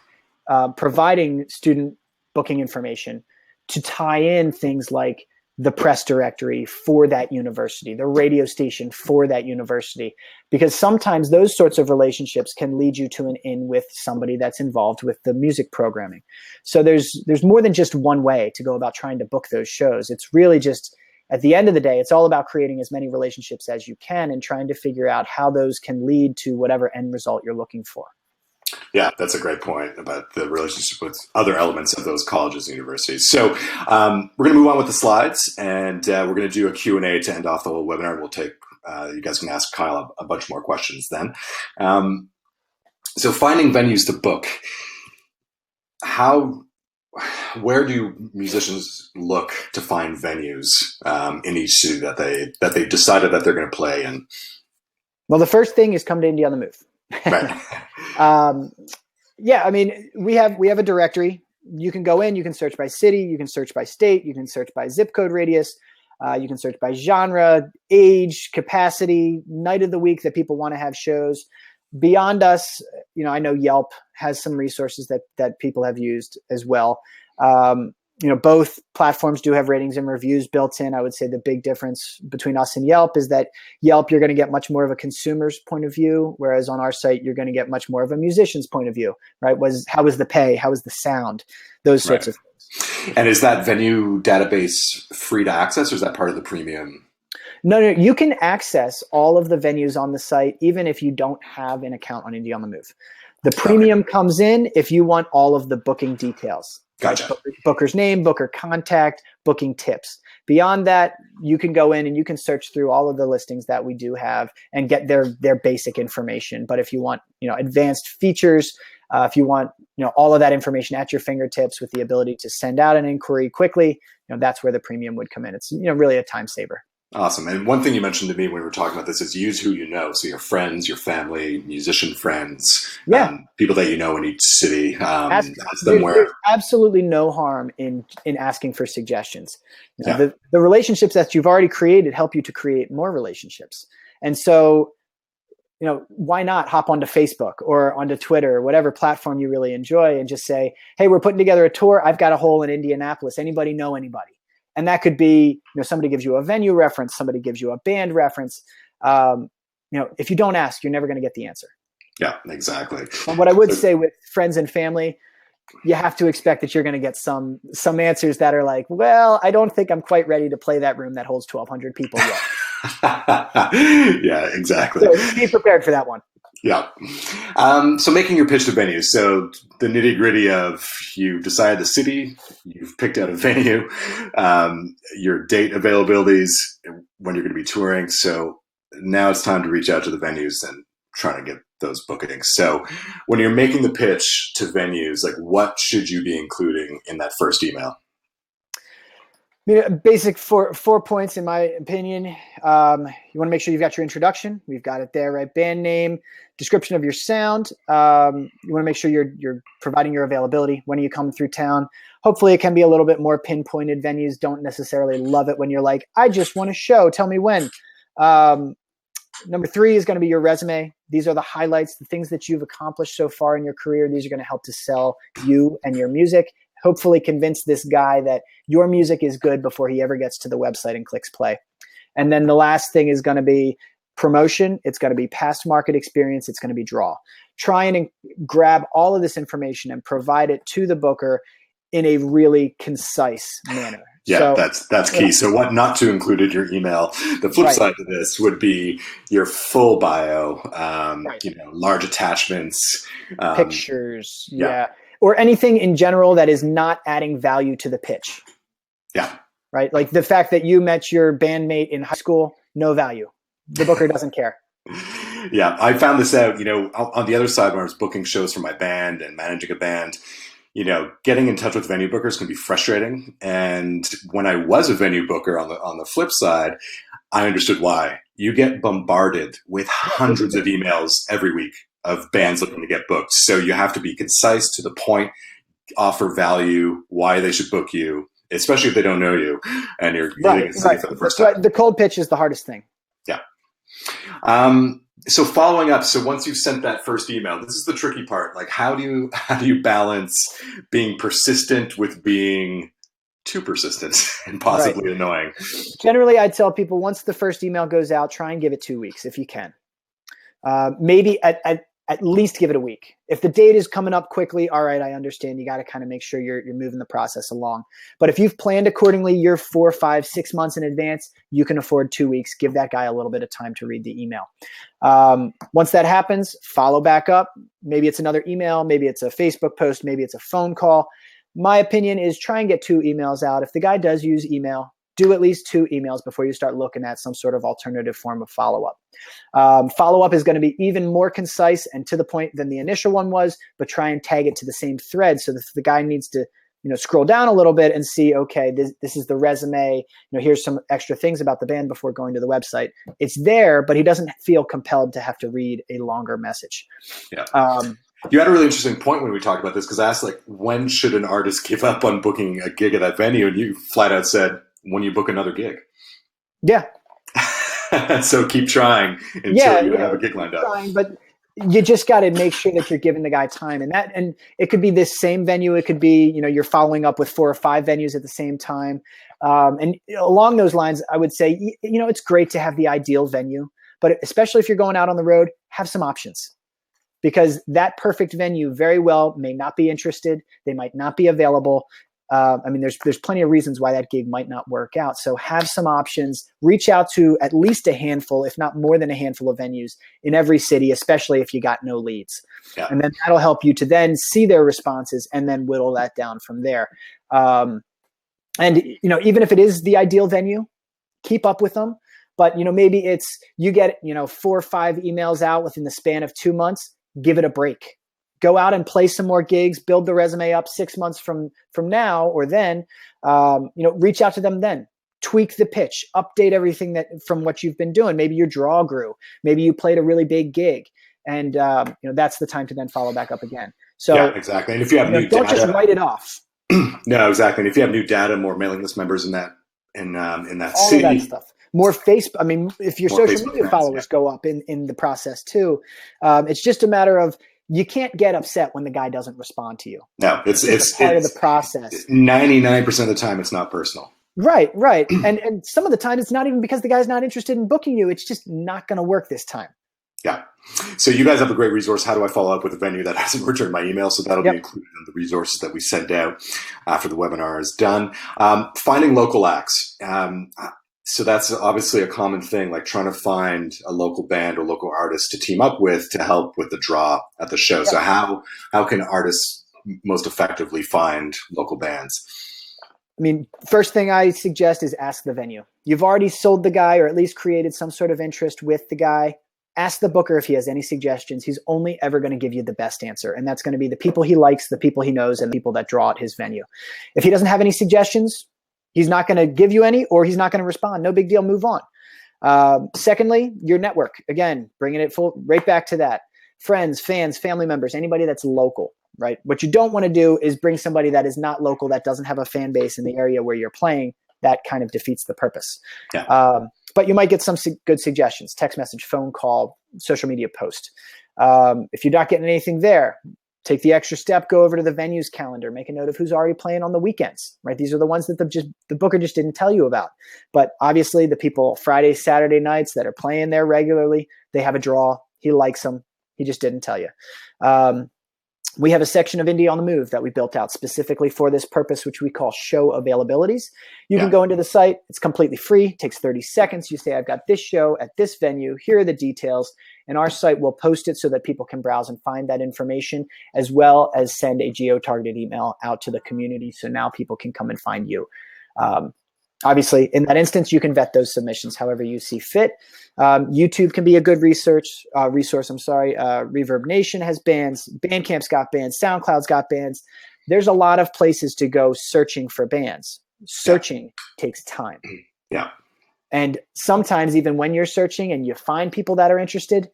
providing student booking information, to tie in things like the press directory for that university, the radio station for that university, because sometimes those sorts of relationships can lead you to an in with somebody that's involved with the music programming. So there's more than just one way to go about trying to book those shows. It's really just, at the end of the day, it's all about creating as many relationships as you can and trying to figure out how those can lead to whatever end result you're looking for. Yeah, that's a great point about the relationship with other elements of those colleges and universities. So we're going to move on with the slides, and we're going to do a Q&A to end off the whole webinar. We'll take, you guys can ask Kyle a bunch more questions then. So finding venues to book, where do musicians look to find venues in each city that they decided that they're going to play in? Well, the first thing is come to Indie on the Move. Right. Yeah, I mean, we have a directory. You can go in, you can search by city, you can search by state, you can search by zip code radius, you can search by genre, age, capacity, night of the week that people want to have shows. Beyond us, I know Yelp has some resources that people have used as well. Both platforms do have ratings and reviews built in. I would say the big difference between us and Yelp is that Yelp, you're going to get much more of a consumer's point of view, whereas on our site, you're going to get much more of a musician's point of view, right? How was the pay? How was the sound? Those sorts of things. And is that venue database free to access, or is that part of the premium? No, you can access all of the venues on the site, even if you don't have an account on Indie on the Move. The premium comes in if you want all of the booking details. Gotcha. Booker's name, booker contact, booking tips. Beyond that, you can go in and you can search through all of the listings that we do have and get their basic information. But if you want, advanced features, if you want, all of that information at your fingertips with the ability to send out an inquiry quickly, that's where the premium would come in. It's, really a time saver. Awesome. And one thing you mentioned to me when we were talking about this is use who you know. So your friends, your family, musician friends, people that you know in each city. Ask them where. There's absolutely no harm in asking for suggestions. The relationships that you've already created help you to create more relationships. And so, why not hop onto Facebook or onto Twitter or whatever platform you really enjoy and just say, hey, we're putting together a tour. I've got a hole in Indianapolis. Anybody know anybody? And that could be, somebody gives you a venue reference, somebody gives you a band reference. If you don't ask, you're never going to get the answer. Yeah, exactly. And what I would say with friends and family, you have to expect that you're going to get some answers that are like, well, I don't think I'm quite ready to play that room that holds 1,200 people yet. Yeah, exactly. So be prepared for that one. Yeah. So making your pitch to venues. So the nitty gritty of you decide the city, you've picked out a venue, your date availabilities, when you're going to be touring. So now it's time to reach out to the venues and try to get those bookings. So when you're making the pitch to venues, like what should you be including in that first email? Basic four points, in my opinion. You want to make sure you've got your introduction. We've got it there, right? Band name, description of your sound. You want to make sure you're providing your availability. When are you coming through town? Hopefully it can be a little bit more pinpointed. Venues don't necessarily love it when you're like, I just want a show. Tell me when. Number 3 is going to be your resume. These are the highlights, the things that you've accomplished so far in your career. These are going to help to sell you and your music. Hopefully convince this guy that your music is good before he ever gets to the website and clicks play. And then the last thing is going to be promotion. It's going to be past market experience. It's going to be draw. Try and grab all of this information and provide it to the booker in a really concise manner. Yeah, so, that's key. So what not to include in your email. The flip side to this would be your full bio, large attachments. Pictures. Yeah. Or anything in general that is not adding value to the pitch. Yeah. Right? Like the fact that you met your bandmate in high school, no value. The booker doesn't care. Yeah, I found this out, on the other side when I was booking shows for my band and managing a band, getting in touch with venue bookers can be frustrating. And when I was a venue booker on the flip side, I understood why. You get bombarded with hundreds of emails every week of bands looking to get booked. So you have to be concise, to the point, offer value, why they should book you, especially if they don't know you and you're getting to see it for the first time. Right. The cold pitch is the hardest thing. Yeah. So following up, so once you've sent that first email, this is the tricky part. Like, how do you balance being persistent with being too persistent and possibly annoying? Generally, I tell people once the first email goes out, try and give it 2 weeks if you can. Maybe at least give it a week. If the date is coming up quickly, all right, I understand. You got to kind of make sure you're moving the process along. But if you've planned accordingly, you're 4, 5, 6 months in advance, you can afford 2 weeks. Give that guy a little bit of time to read the email. Once that happens, follow back up. Maybe it's another email. Maybe it's a Facebook post. Maybe it's a phone call. My opinion is try and get 2 emails out. If the guy does use email, do at least 2 emails before you start looking at some sort of alternative form of follow-up. Follow-up is going to be even more concise and to the point than the initial one was, but try and tag it to the same thread so that the guy needs to scroll down a little bit and see, okay, this is the resume. Here's some extra things about the band before going to the website. It's there, but he doesn't feel compelled to have to read a longer message. Yeah. You had a really interesting point when we talked about this, because I asked, when should an artist give up on booking a gig at that venue? And you flat out said, when you book another gig. Yeah. So keep trying until you have a gig lined up. But you just got to make sure that you're giving the guy time, and it could be this same venue. It could be, you're following up with 4 or 5 venues at the same time. And along those lines, I would say, it's great to have the ideal venue, but especially if you're going out on the road, have some options, because that perfect venue very well may not be interested. They might not be available. There's plenty of reasons why that gig might not work out. So have some options, reach out to at least a handful, if not more than a handful of venues in every city, especially if you got no leads. Yeah. And then that'll help you to then see their responses and then whittle that down from there. And even if it is the ideal venue, keep up with them. But, maybe it's, you get, 4 or 5 emails out within the span of 2 months, give it a break. Go out and play some more gigs, build the resume up 6 months from now or then, reach out to them then. Tweak the pitch, update everything that from what you've been doing. Maybe your draw grew. Maybe you played a really big gig. And, that's the time to then follow back up again. So yeah, exactly. And if you have new don't data, just write it off. No, exactly. And if you have new data, more mailing list members in that all city. All of that stuff. More Facebook. If your social media followers go up in the process too, it's just a matter of, you can't get upset when the guy doesn't respond to you. No, it's part of the process. 99% of the time, it's not personal. Right. And some of the time, it's not even because the guy's not interested in booking you. It's just not going to work this time. Yeah. So you guys have a great resource. How do I follow up with a venue that hasn't returned my email? So that'll be included in the resources that we send out after the webinar is done. Finding local acts. So that's obviously a common thing, like trying to find a local band or local artist to team up with to help with the draw at the show. Yep. So how can artists most effectively find local bands? First thing I suggest is ask the venue. You've already sold the guy or at least created some sort of interest with the guy. Ask the booker if he has any suggestions. He's only ever going to give you the best answer. And that's going to be the people he likes, the people he knows, and the people that draw at his venue. If he doesn't have any suggestions, he's not going to give you any, or he's not going to respond. No big deal. Move on. Secondly, your network. Again, bringing it right back to that. Friends, fans, family members, anybody that's local, right? What you don't want to do is bring somebody that is not local, that doesn't have a fan base in the area where you're playing. That kind of defeats the purpose. Yeah. But you might get some good suggestions: text message, phone call, social media post. If you're not getting anything there, take the extra step, go over to the venue's calendar, make a note of who's already playing on the weekends, right? These are the ones that the booker just didn't tell you about. But obviously the people Friday, Saturday nights that are playing there regularly, they have a draw. He likes them. He just didn't tell you. We have a section of Indie on the Move that we built out specifically for this purpose, which we call show availabilities. You can go into the site. It's completely free. It takes 30 seconds. You say, I've got this show at this venue. Here are the details. And our site will post it so that people can browse and find that information, as well as send a geo-targeted email out to the community. So now people can come and find you. Obviously, in that instance, you can vet those submissions however you see fit. YouTube can be a good resource. Reverb Nation has bands. Bandcamp's got bands. SoundCloud's got bands. There's a lot of places to go searching for bands. Searching takes time. Yeah. And sometimes even when you're searching and you find people that are interested,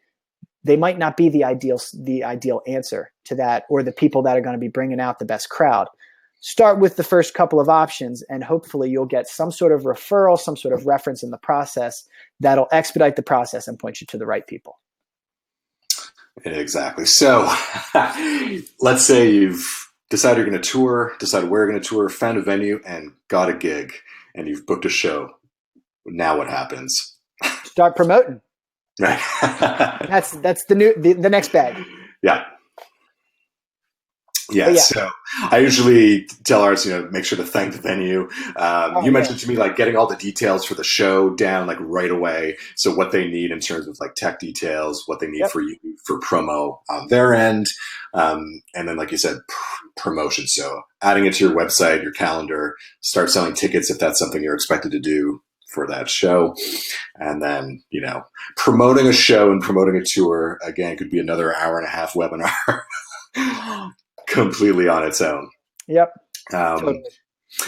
they might not be the ideal answer to that, or the people that are going to be bringing out the best crowd. Start with the first couple of options, and hopefully you'll get some sort of referral, some sort of reference in the process that'll expedite the process and point you to the right people. Exactly. So let's say you've decided you're going to tour, decided where you're going to tour, found a venue, and got a gig, and you've booked a show. Now what happens? Start promoting. Right. That's the next bag. Yeah. Yeah, so I usually tell artists, make sure to thank the venue. You mentioned to me like getting all the details for the show down like right away. So what they need in terms of like tech details, what they need for you for promo on their end, and then like you said, promotion. So adding it to your website, your calendar, start selling tickets if that's something you're expected to do for that show, and then promoting a show and promoting a tour again could be another hour-and-a-half webinar. Completely on its own. Yep. Totally.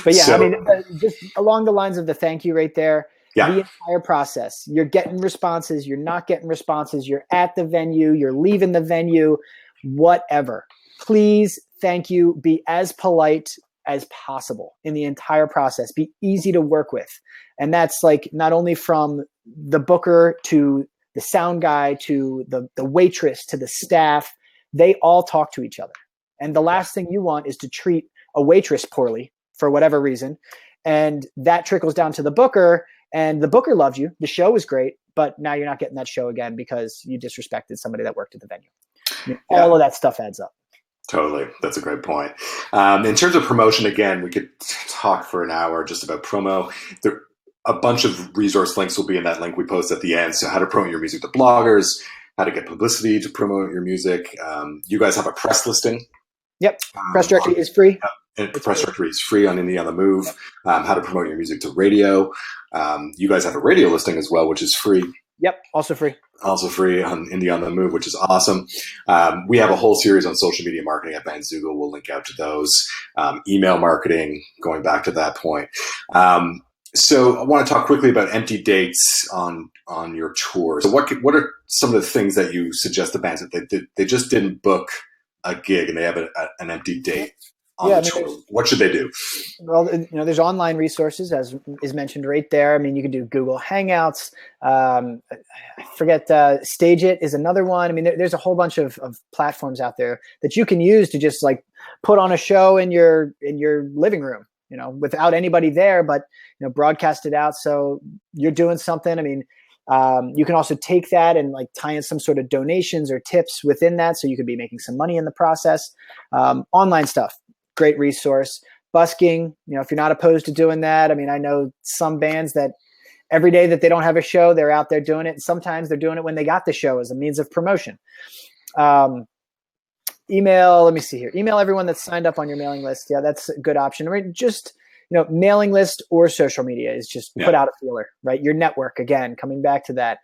But yeah, just along the lines of the thank you right there, the entire process, you're getting responses, you're not getting responses, you're at the venue, you're leaving the venue, whatever. Please, thank you. Be as polite as possible in the entire process. Be easy to work with. And that's like not only from the booker to the sound guy to the waitress to the staff, they all talk to each other. And the last thing you want is to treat a waitress poorly for whatever reason. And that trickles down to the booker, and the booker loves you. The show is great, but now you're not getting that show again because you disrespected somebody that worked at the venue. All of that stuff adds up. Totally. That's a great point. In terms of promotion, again, we could talk for an hour just about promo. A bunch of resource links will be in that link we post at the end. So how to promote your music to bloggers, how to get publicity to promote your music. You guys have a press listing. Yep. Press directory is free. And press directory is free on Indie on the Move. How to promote your music to radio. You guys have a radio listing as well, which is free. Yep. Also free. Also free on Indie on the Move, which is awesome. We have a whole series on social media marketing at Bandzoogle. We'll link out to those. Email marketing, going back to that point. So I want to talk quickly about empty dates on your tour. So what are some of the things that you suggest to bands that they just didn't book a gig and they have an empty date on the tour? What should they do? Well, there's online resources, as is mentioned right there. I mean, you can do Google Hangouts. Stage It is another one. I mean, there's a whole bunch of platforms out there that you can use to just like put on a show in your living room, without anybody there, but broadcast it out. So you're doing something. I mean, you can also take that and like tie in some sort of donations or tips within that. So you could be making some money in the process. Online stuff, great resource. Busking, if you're not opposed to doing that. I mean, I know some bands that every day that they don't have a show, they're out there doing it. And sometimes they're doing it when they got the show as a means of promotion. Email, let me see here. Email everyone that's signed up on your mailing list. Yeah, that's a good option. I mean, just mailing list or social media is just put out a feeler, right? Your network, again, coming back to that.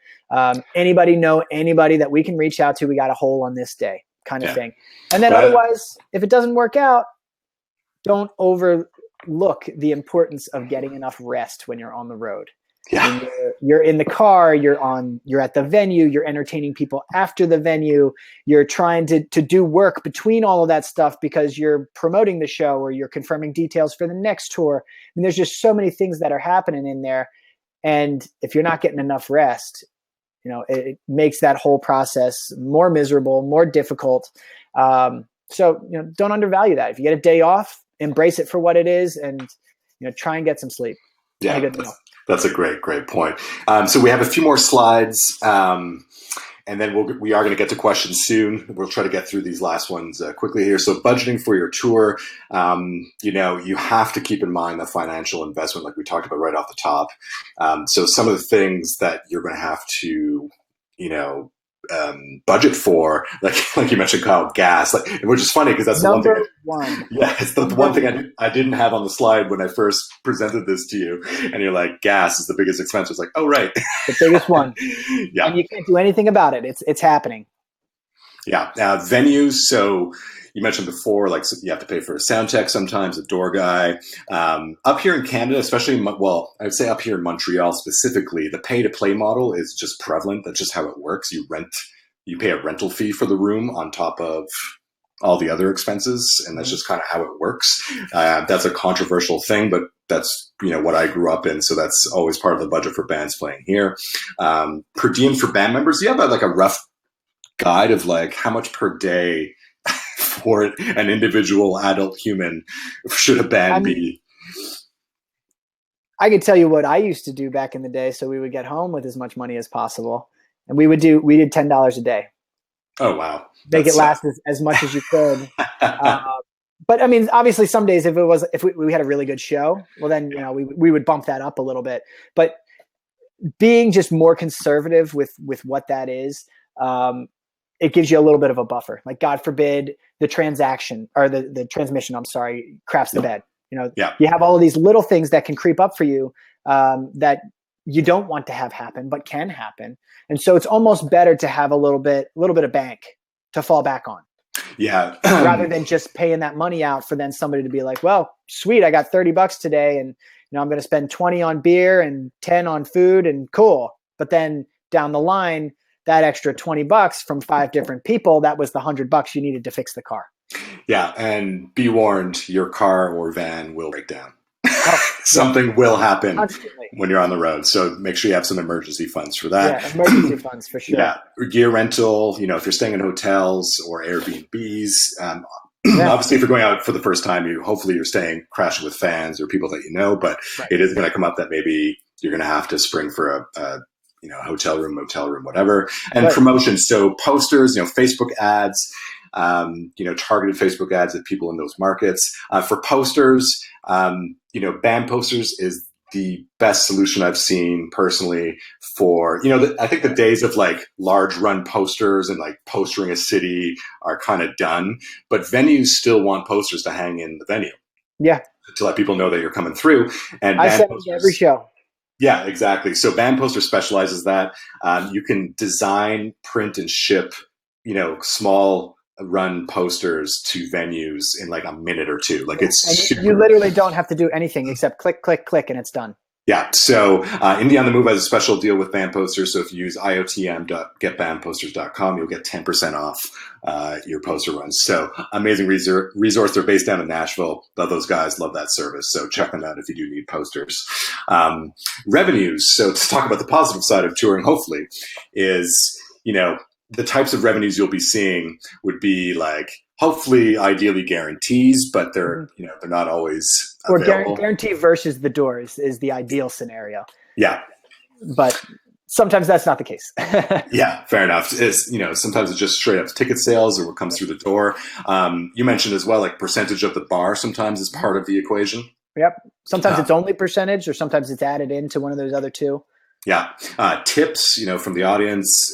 Anybody know anybody that we can reach out to? We got a hole on this day kind of thing. And then otherwise, if it doesn't work out, don't overlook the importance of getting enough rest when you're on the road. Yeah. You're in the car, you're at the venue, you're entertaining people after the venue, you're trying to do work between all of that stuff because you're promoting the show or you're confirming details for the next tour. I mean, there's just so many things that are happening in there. And if you're not getting enough rest, it makes that whole process more miserable, more difficult. So don't undervalue that. If you get a day off, embrace it for what it is and try and get some sleep. Yeah. That's a great point. So we have a few more slides, and then we are going to get to questions soon. We'll try to get through these last ones quickly here. So budgeting for your tour, you have to keep in mind the financial investment, like we talked about right off the top. So some of the things that you're going to have to, budget for, like you mentioned, Kyle, gas, which is funny because that's the Number one. Yeah, it's the one thing I didn't have on the slide when I first presented this to you. And you're like, gas is the biggest expense. It's like, oh, right. The biggest one. Yeah. And you can't do anything about it. It's happening. Yeah. Venues. So you mentioned before, like you have to pay for a sound check sometimes, a door guy. Up here in Canada, especially, well, I'd say up here in Montreal specifically, the pay-to-play model is just prevalent. That's just how it works. You pay a rental fee for the room on top of all the other expenses, and that's just kind of how it works. That's a controversial thing, but that's what I grew up in, so that's always part of the budget for bands playing here. Per diem for band members, do you have like a rough guide of like how much per day for an individual adult human should a band be? I could tell you what I used to do back in the day, so we would get home with as much money as possible, and we did $10 a day. Oh, wow. Make it last as much as you could. But I mean, obviously some days if we had a really good show, well then, we would bump that up a little bit, but being just more conservative with what that is, it gives you a little bit of a buffer. Like God forbid the transaction or the transmission, craps the bed. You have all of these little things that can creep up for you, that you don't want to have happen, but can happen. And so it's almost better to have a little bit of bank to fall back on. Yeah. Rather than just paying that money out for then somebody to be like, well, sweet, I got $30 today, and I'm going to spend 20 on beer and 10 on food, and cool. But then down the line, that extra $20 from 5 different people, that was the $100 you needed to fix the car. Yeah. And be warned, your car or van will break down. Something will happen constantly when you're on the road. So make sure you have some emergency funds for that. Yeah, emergency funds for sure. Yeah. Gear rental, if you're staying in hotels or Airbnbs, obviously if you're going out for the first time, hopefully you're staying crashing with fans or people that but it is going to come up that maybe you're going to have to spring for a hotel room, motel room, whatever. And promotions. So posters, Facebook ads, targeted Facebook ads at people in those markets. For posters, band posters is the best solution I've seen personally for, I think the days of like large run posters and like postering a city are kind of done, but venues still want posters to hang in the venue. Yeah. To let people know that you're coming through. And I send them to every show. Yeah, exactly. So Band Poster specializes that. You can design, print, and ship, small run posters to venues in like a minute or two. Like it's you literally don't have to do anything except click, click, click, and it's done. Yeah. So Indie on the Move has a special deal with Band Posters. So if you use iotm.getbandposters.com, you'll get 10% off your poster runs. So amazing resource. They're based down in Nashville. Love those guys. Love that service. So check them out if you do need posters. Revenues. So to talk about the positive side of touring, hopefully, is, the types of revenues you'll be seeing would be like, hopefully, ideally guarantees, but they're they're not always available. Or guarantee versus the doors is the ideal scenario. Yeah, but sometimes that's not the case. Yeah, fair enough. It's, sometimes it's just straight up ticket sales or what comes through the door. You mentioned as well, like percentage of the bar sometimes is part of the equation. Yep. Sometimes it's only percentage, or sometimes it's added into one of those other two. Yeah. Tips, from the audience,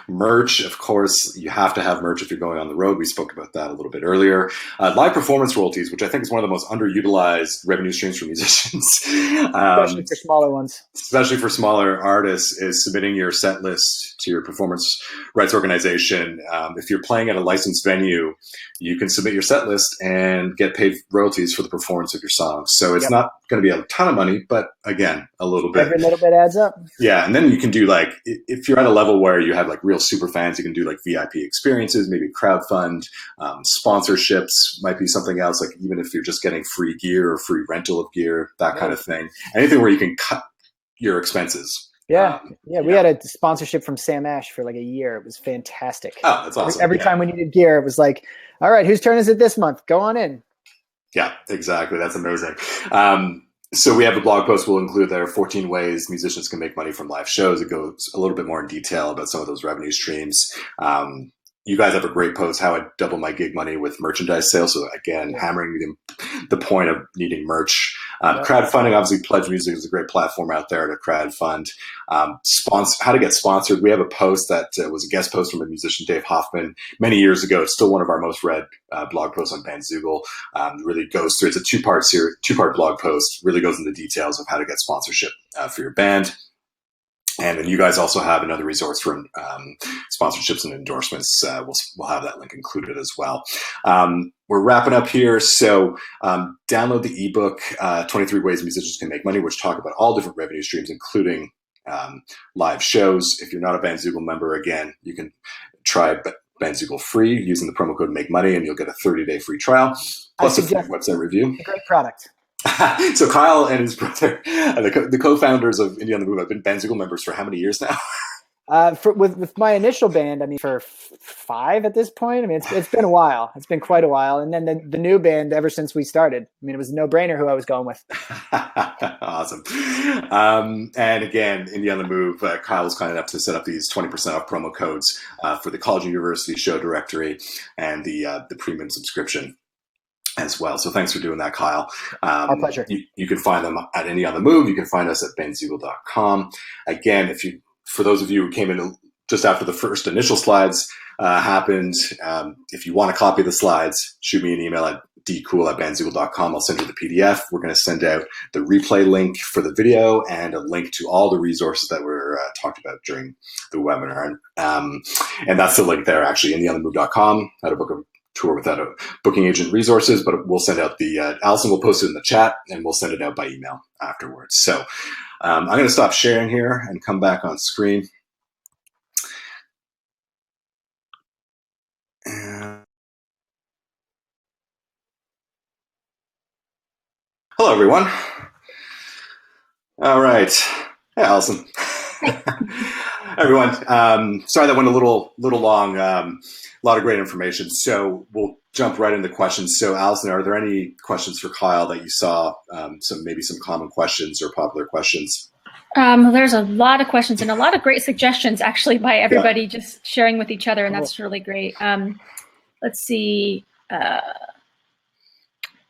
merch, of course, you have to have merch if you're going on the road. We spoke about that a little bit earlier. Live performance royalties, which I think is one of the most underutilized revenue streams for musicians. Especially for smaller ones. Especially for smaller artists, is submitting your set list to your performance rights organization. If you're playing at a licensed venue, you can submit your set list and get paid royalties for the performance of your songs. So it's not going to be a ton of money, but again, a little bit. Every little bit adds up. Yeah. And then you can do like, if you're at a level where you have like real super fans, you can do like VIP experiences, maybe crowdfund, sponsorships might be something else. Like even if you're just getting free gear or free rental of gear, that kind of thing. Anything where you can cut your expenses. We had a sponsorship from Sam Ash for like a year. It was fantastic. Oh, that's awesome. Every time we needed gear, it was like, all right, whose turn is it this month? Go on in. Yeah, exactly. That's amazing. So we have a blog post we'll include there, 14 ways musicians can make money from live shows. It goes a little bit more in detail about some of those revenue streams. you guys have a great post, how I double my gig money with merchandise sales. So again, hammering the point of needing merch. Crowdfunding, obviously Pledge Music is a great platform out there to crowdfund. How to get sponsored. We have a post that was a guest post from a musician, Dave Hoffman, many years ago. It's still one of our most read blog posts on Bandzoogle. Really goes through, it's a two-part blog post, really goes into details of how to get sponsorship for your band. And then you guys also have another resource for sponsorships and endorsements. We'll have that link included as well. We're wrapping up here. So download the ebook, 23 Ways Musicians Can Make Money, which talk about all different revenue streams, including live shows. If you're not a Bandzoogle member, again, you can try Bandzoogle free using the promo code Make Money, and you'll get a 30-day free trial, plus a free website review. A great product. So Kyle and his brother, the co-founders of Indie on the Move, have been Bandzoogle members for how many years now? With my initial band, I mean, for 5 at this point. I mean, it's been a while. It's been quite a while. And then the new band, ever since we started, I mean, it was a no-brainer who I was going with. Awesome. And again, Indie on the Move, Kyle was kind enough to set up these 20% off promo codes for the college and university show directory and the premium subscription as well. So thanks for doing that, Kyle. Our pleasure. You can find them at Indie on the Move. You can find us at bandzoogle.com. Again, for those of you who came in just after the first initial slides happened, if you want a copy of the slides, shoot me an email at dcool@bandzoogle.com. I'll send you the PDF. We're going to send out the replay link for the video and a link to all the resources that were talked about during the webinar. And that's the link there, actually, indieonthemove.com. How to book a tour without a booking agent resources, but we'll send out Allison will post it in the chat and we'll send it out by email afterwards. So I'm going to stop sharing here and come back on screen. Hello, everyone. All right. Hey, Allison. Everyone, sorry that went a little long. A lot of great information. So we'll jump right into questions. So Allison, are there any questions for Kyle that you saw? Maybe some common questions or popular questions? There's a lot of questions and a lot of great suggestions actually by everybody just sharing with each other, and that's really great. Let's see.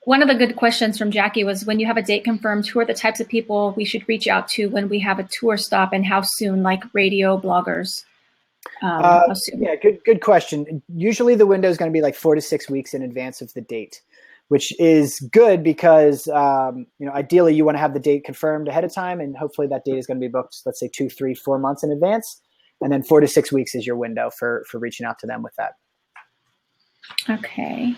One of the good questions from Jackie was, when you have a date confirmed, who are the types of people we should reach out to when we have a tour stop, and how soon, like radio, bloggers? How soon? Yeah, good question. Usually the window is going to be like 4 to 6 weeks in advance of the date, which is good because ideally you want to have the date confirmed ahead of time, and hopefully that date is going to be booked, let's say 2, 3, 4 months in advance, and then 4 to 6 weeks is your window for reaching out to them with that. Okay.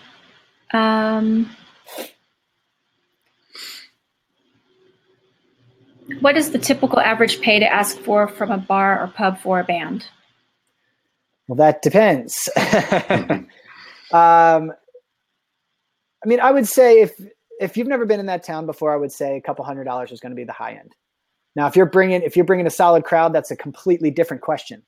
What is the typical average pay to ask for from a bar or pub for a band? Well, that depends. I mean, I would say if you've never been in that town before, I would say a couple $100s is going to be the high end. Now, if you're bringing a solid crowd, that's a completely different question.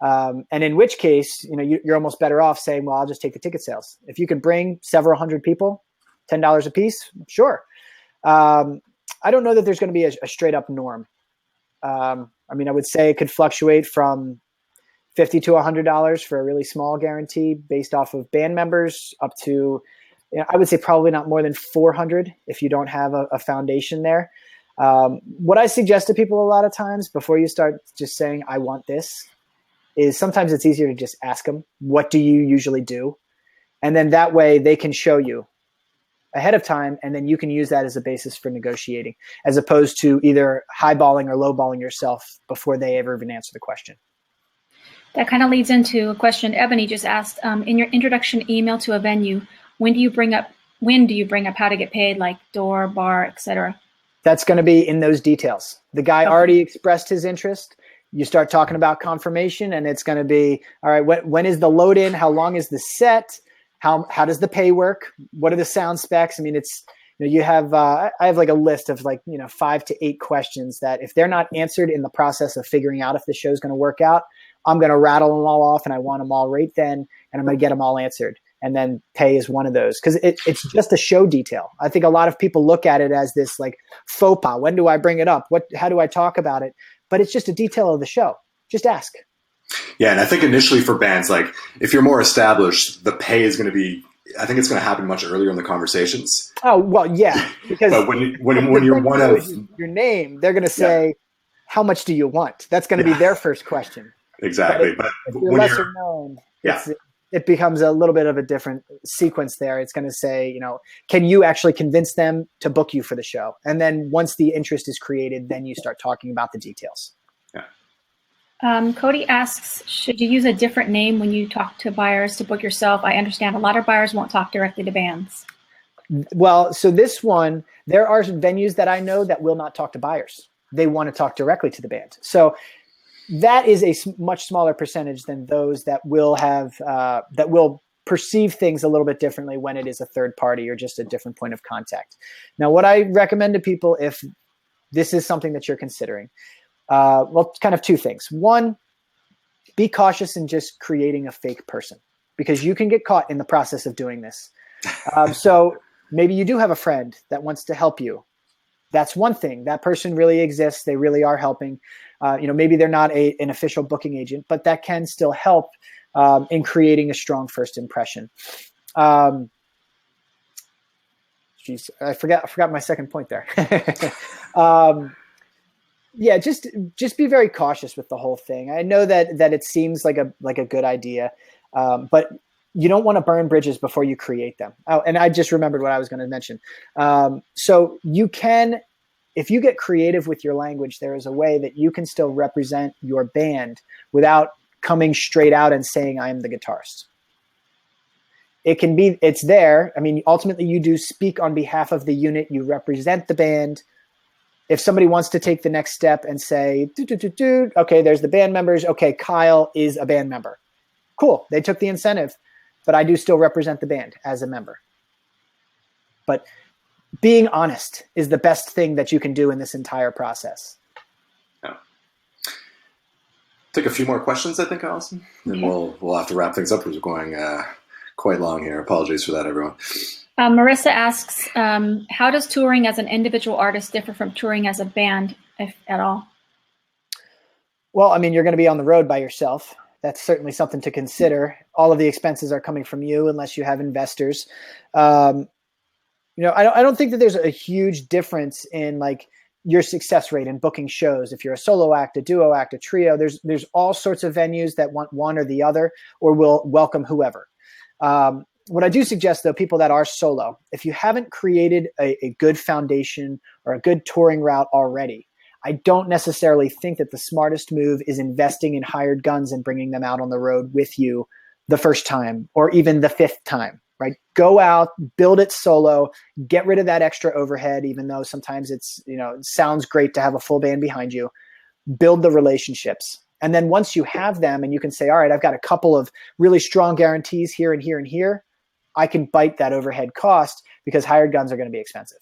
And in which case, you're almost better off saying, well, I'll just take the ticket sales. If you can bring several hundred people, $10 a piece, sure. I don't know that there's going to be a straight up norm. I mean, I would say it could fluctuate from $50 to $100 for a really small guarantee based off of band members up to, I would say probably not more than $400 if you don't have a foundation there. What I suggest to people a lot of times before you start just saying, I want this, is sometimes it's easier to just ask them, what do you usually do? And then that way they can show you ahead of time, and then you can use that as a basis for negotiating, as opposed to either highballing or lowballing yourself before they ever even answer the question. That kind of leads into a question Ebony just asked. In your introduction email to a venue, when do you bring up how to get paid, like door, bar, etc.? That's going to be in those details. The guy already expressed his interest. You start talking about confirmation, and it's going to be, all right, when is the load in? How long is the set? How does the pay work? What are the sound specs? I mean, it's, you have, I have like a list of 5 to 8 questions that if they're not answered in the process of figuring out if the show's going to work out, I'm going to rattle them all off, and I want them all right then, and I'm going to get them all answered. And then pay is one of those, because it's just a show detail. I think a lot of people look at it as this like faux pas. When do I bring it up? How do I talk about it? But it's just a detail of the show. Just ask. Yeah, and I think initially for bands, like if you're more established, the pay is going to be. I think it's going to happen much earlier in the conversations. Oh well, yeah, because But when the you're thing one knows of your name, they're going to say, "How much do you want?" That's going to be their first question. exactly. But But if you're when lesser you're known, yeah. it becomes a little bit of a different sequence there. It's going to say, can you actually convince them to book you for the show? And then once the interest is created, then you start talking about the details. Cody asks, should you use a different name when you talk to buyers to book yourself? I understand a lot of buyers won't talk directly to bands. Well, so this one, there are venues that I know that will not talk to buyers. They want to talk directly to the band. So that is a much smaller percentage than those that will have that will perceive things a little bit differently when it is a third party or just a different point of contact. Now, what I recommend to people, if this is something that you're considering, well, kind of two things. One, be cautious in just creating a fake person, because you can get caught in the process of doing this. So maybe you do have a friend that wants to help you. That's one thing. That person really exists. They really are helping. Maybe they're not an official booking agent, but that can still help in creating a strong first impression. Geez, I forgot my second point there. Yeah, just be very cautious with the whole thing. I know that it seems like a good idea, but you don't want to burn bridges before you create them. Oh, and I just remembered what I was going to mention. So you can, if you get creative with your language, there is a way that you can still represent your band without coming straight out and saying, I am the guitarist. It's there. I mean, ultimately you do speak on behalf of the unit. You represent the band. If somebody wants to take the next step and say, okay, there's the band members. Okay, Kyle is a band member. Cool. They took the incentive, but I do still represent the band as a member. But being honest is the best thing that you can do in this entire process. Yeah. Take a few more questions, I think, Allison, and we'll have to wrap things up because we're going quite long here. Apologies for that, everyone. Marissa asks, how does touring as an individual artist differ from touring as a band, if at all? Well, I mean, you're going to be on the road by yourself. That's certainly something to consider. All of the expenses are coming from you unless you have investors. I don't think that there's a huge difference in like your success rate in booking shows. If you're a solo act, a duo act, a trio, there's all sorts of venues that want one or the other or will welcome whoever. What I do suggest, though, people that are solo, if you haven't created a good foundation or a good touring route already, I don't necessarily think that the smartest move is investing in hired guns and bringing them out on the road with you the first time or even the fifth time, right? Go out, build it solo, get rid of that extra overhead, even though sometimes it sounds great to have a full band behind you. Build the relationships. And then once you have them and you can say, all right, I've got a couple of really strong guarantees here and here and here, I can bite that overhead cost because hired guns are going to be expensive.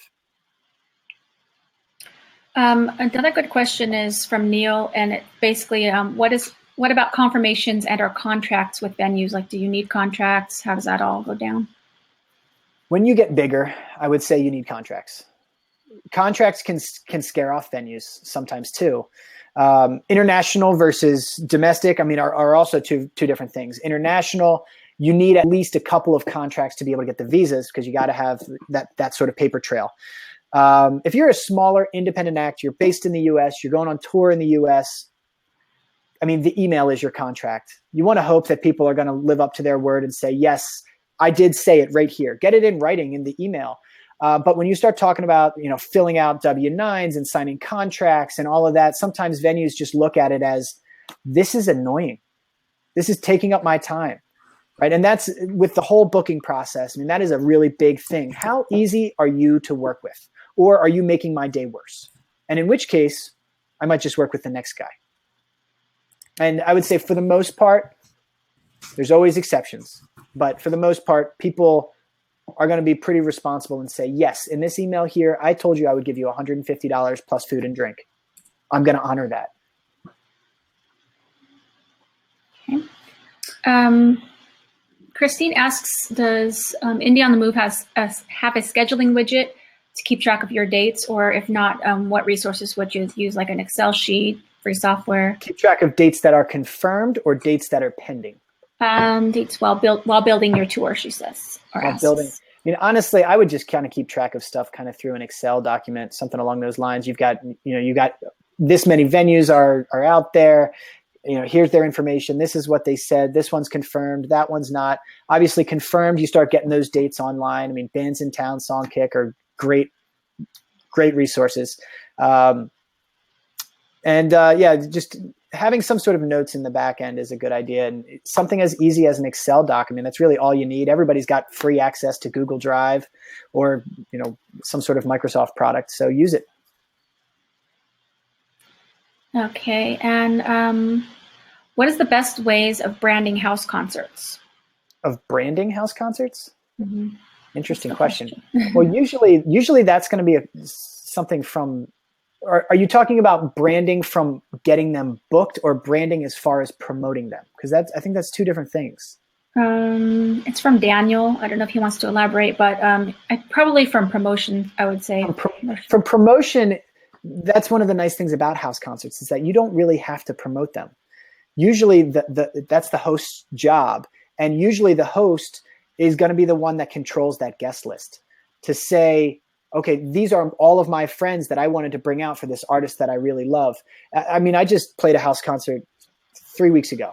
Another good question is from Neil, and it basically, what about confirmations and or contracts with venues? Like, do you need contracts? How does that all go down? When you get bigger, I would say you need contracts. Contracts can scare off venues sometimes too. International versus domestic, I mean, are also two different things. International, you need at least a couple of contracts to be able to get the visas because you got to have that sort of paper trail. If you're a smaller independent act, you're based in the US, you're going on tour in the US, I mean, the email is your contract. You want to hope that people are going to live up to their word and say, yes, I did say it right here. Get it in writing in the email. But when you start talking about, filling out W-9s and signing contracts and all of that, sometimes venues just look at it as, this is annoying. This is taking up my time, right? And that's with the whole booking process. I mean, that is a really big thing. How easy are you to work with? Or are you making my day worse? And in which case, I might just work with the next guy. And I would say for the most part, there's always exceptions. But for the most part, people are going to be pretty responsible and say, yes, in this email here, I told you I would give you $150 plus food and drink. I'm going to honor that. Okay. Christine asks, does Indie on the Move have a scheduling widget to keep track of your dates? Or if not, what resources would you use, like an Excel sheet, free software. Keep track of dates that are confirmed or dates that are pending. Dates while building your tour, she says, or While asks. building. I mean, honestly, I would just kind of keep track of stuff kind of through an Excel document, something along those lines. You got this many venues are out there. Here's their information. This is what they said. This one's confirmed. That one's not. Obviously confirmed, you start getting those dates online. I mean, Bands in Town, Songkick are great resources. Just having some sort of notes in the back end is a good idea. And something as easy as an Excel document, that's really all you need. Everybody's got free access to Google Drive or, some sort of Microsoft product. So use it. Okay. And what is the best ways of branding house concerts? Of branding house concerts? Mm-hmm. Interesting question. Well, usually that's going to be something from, are you talking about branding from getting them booked or branding as far as promoting them? Because I think that's two different things. It's from Daniel. I don't know if he wants to elaborate, but probably from promotion, I would say. From promotion, that's one of the nice things about house concerts is that you don't really have to promote them. Usually that's the host's job. And usually the host is going to be the one that controls that guest list to say, okay, these are all of my friends that I wanted to bring out for this artist that I really love. I mean, I just played a house concert 3 weeks ago.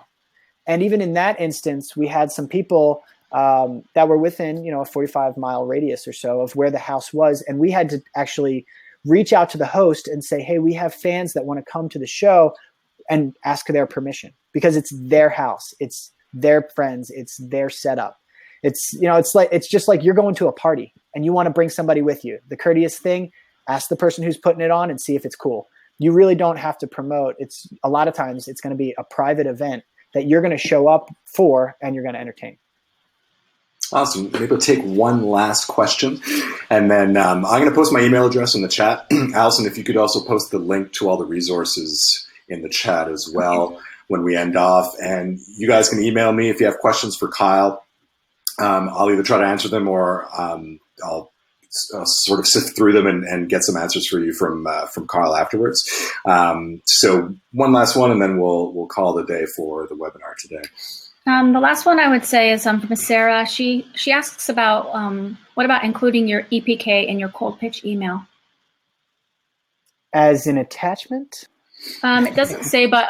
And even in that instance, we had some people that were within, a 45-mile radius or so of where the house was. And we had to actually reach out to the host and say, hey, we have fans that want to come to the show, and ask their permission because it's their house. It's their friends. It's their setup. It's just like you're going to a party and you want to bring somebody with you. The courteous thing, ask the person who's putting it on and see if it's cool. You really don't have to promote. It's a lot of times it's going to be a private event that you're going to show up for and you're going to entertain. Awesome. Maybe we'll take one last question, and then I'm going to post my email address in the chat. Allison, if you could also post the link to all the resources in the chat as well when we end off. And you guys can email me if you have questions for Kyle. I'll either try to answer them or I'll sort of sift through them and get some answers for you from Kyle afterwards. So one last one, and then we'll call it a day for the webinar today. The last one I would say is from Sarah. She asks about what about including your EPK in your cold pitch email? As an attachment? It doesn't say, but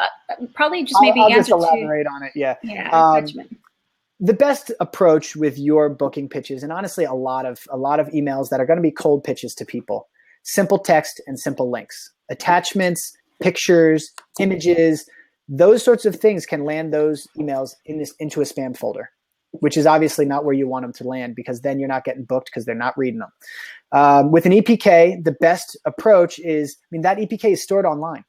probably just maybe I'll answer just elaborate on it. Yeah. Attachment. The best approach with your booking pitches, and honestly, a lot of emails that are going to be cold pitches to people, simple text and simple links, attachments, pictures, images, those sorts of things can land those emails into a spam folder, which is obviously not where you want them to land because then you're not getting booked because they're not reading them. With an EPK, the best approach is, that EPK is stored online.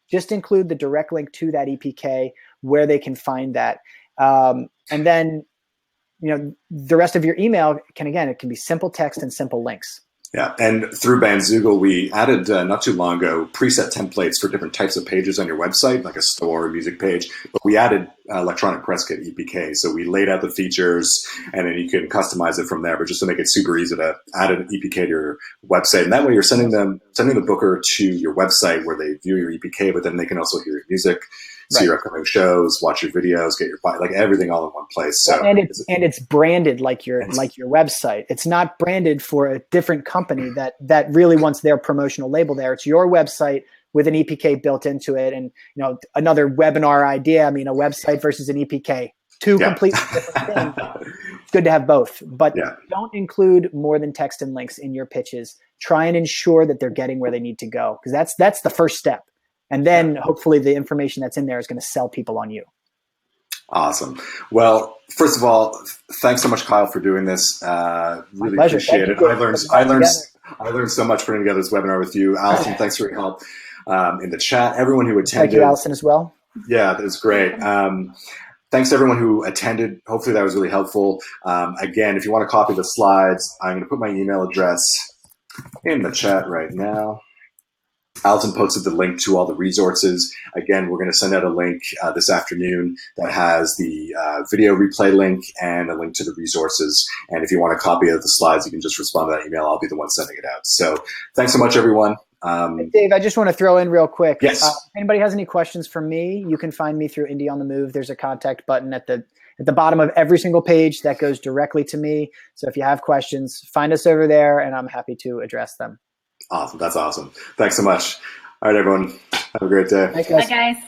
Just include the direct link to that EPK where they can find that. And then, the rest of your email it can be simple text and simple links. Yeah, and through Bandzoogle, we added not too long ago preset templates for different types of pages on your website, like a store, music page. But we added electronic press kit EPK, so we laid out the features, and then you can customize it from there. But just to make it super easy to add an EPK to your website, and that way you're sending the booker to your website where they view your EPK, but then they can also hear your music, see your upcoming shows, watch your videos, get your everything all in one place. So it's branded like your website. It's not branded for a different company that really wants their promotional label there. It's your website with an EPK built into it. And another webinar idea. A website versus an EPK, two completely different things. It's good to have both, but don't include more than text and links in your pitches. Try and ensure that they're getting where they need to go because that's the first step. And then hopefully the information that's in there is going to sell people on you. Awesome. Well, first of all, thanks so much, Kyle, for doing this. Really appreciate it. I learned so much putting together this webinar with you. Allison, thanks for your help in the chat. Everyone who attended. Thank you, Allison, as well. Yeah, that was great. Thanks to everyone who attended. Hopefully that was really helpful. Again, if you want to copy the slides, I'm going to put my email address in the chat right now. Allison posted the link to all the resources. Again, we're going to send out a link this afternoon that has the video replay link and a link to the resources. And if you want a copy of the slides, you can just respond to that email. I'll be the one sending it out. So thanks so much, everyone. Dave, I just want to throw in real quick. Yes. If anybody has any questions for me, you can find me through Indie on the Move. There's a contact button at the bottom of every single page that goes directly to me. So if you have questions, find us over there, and I'm happy to address them. Awesome. That's awesome. Thanks so much. All right, everyone. Have a great day. Thanks, guys. Bye, guys.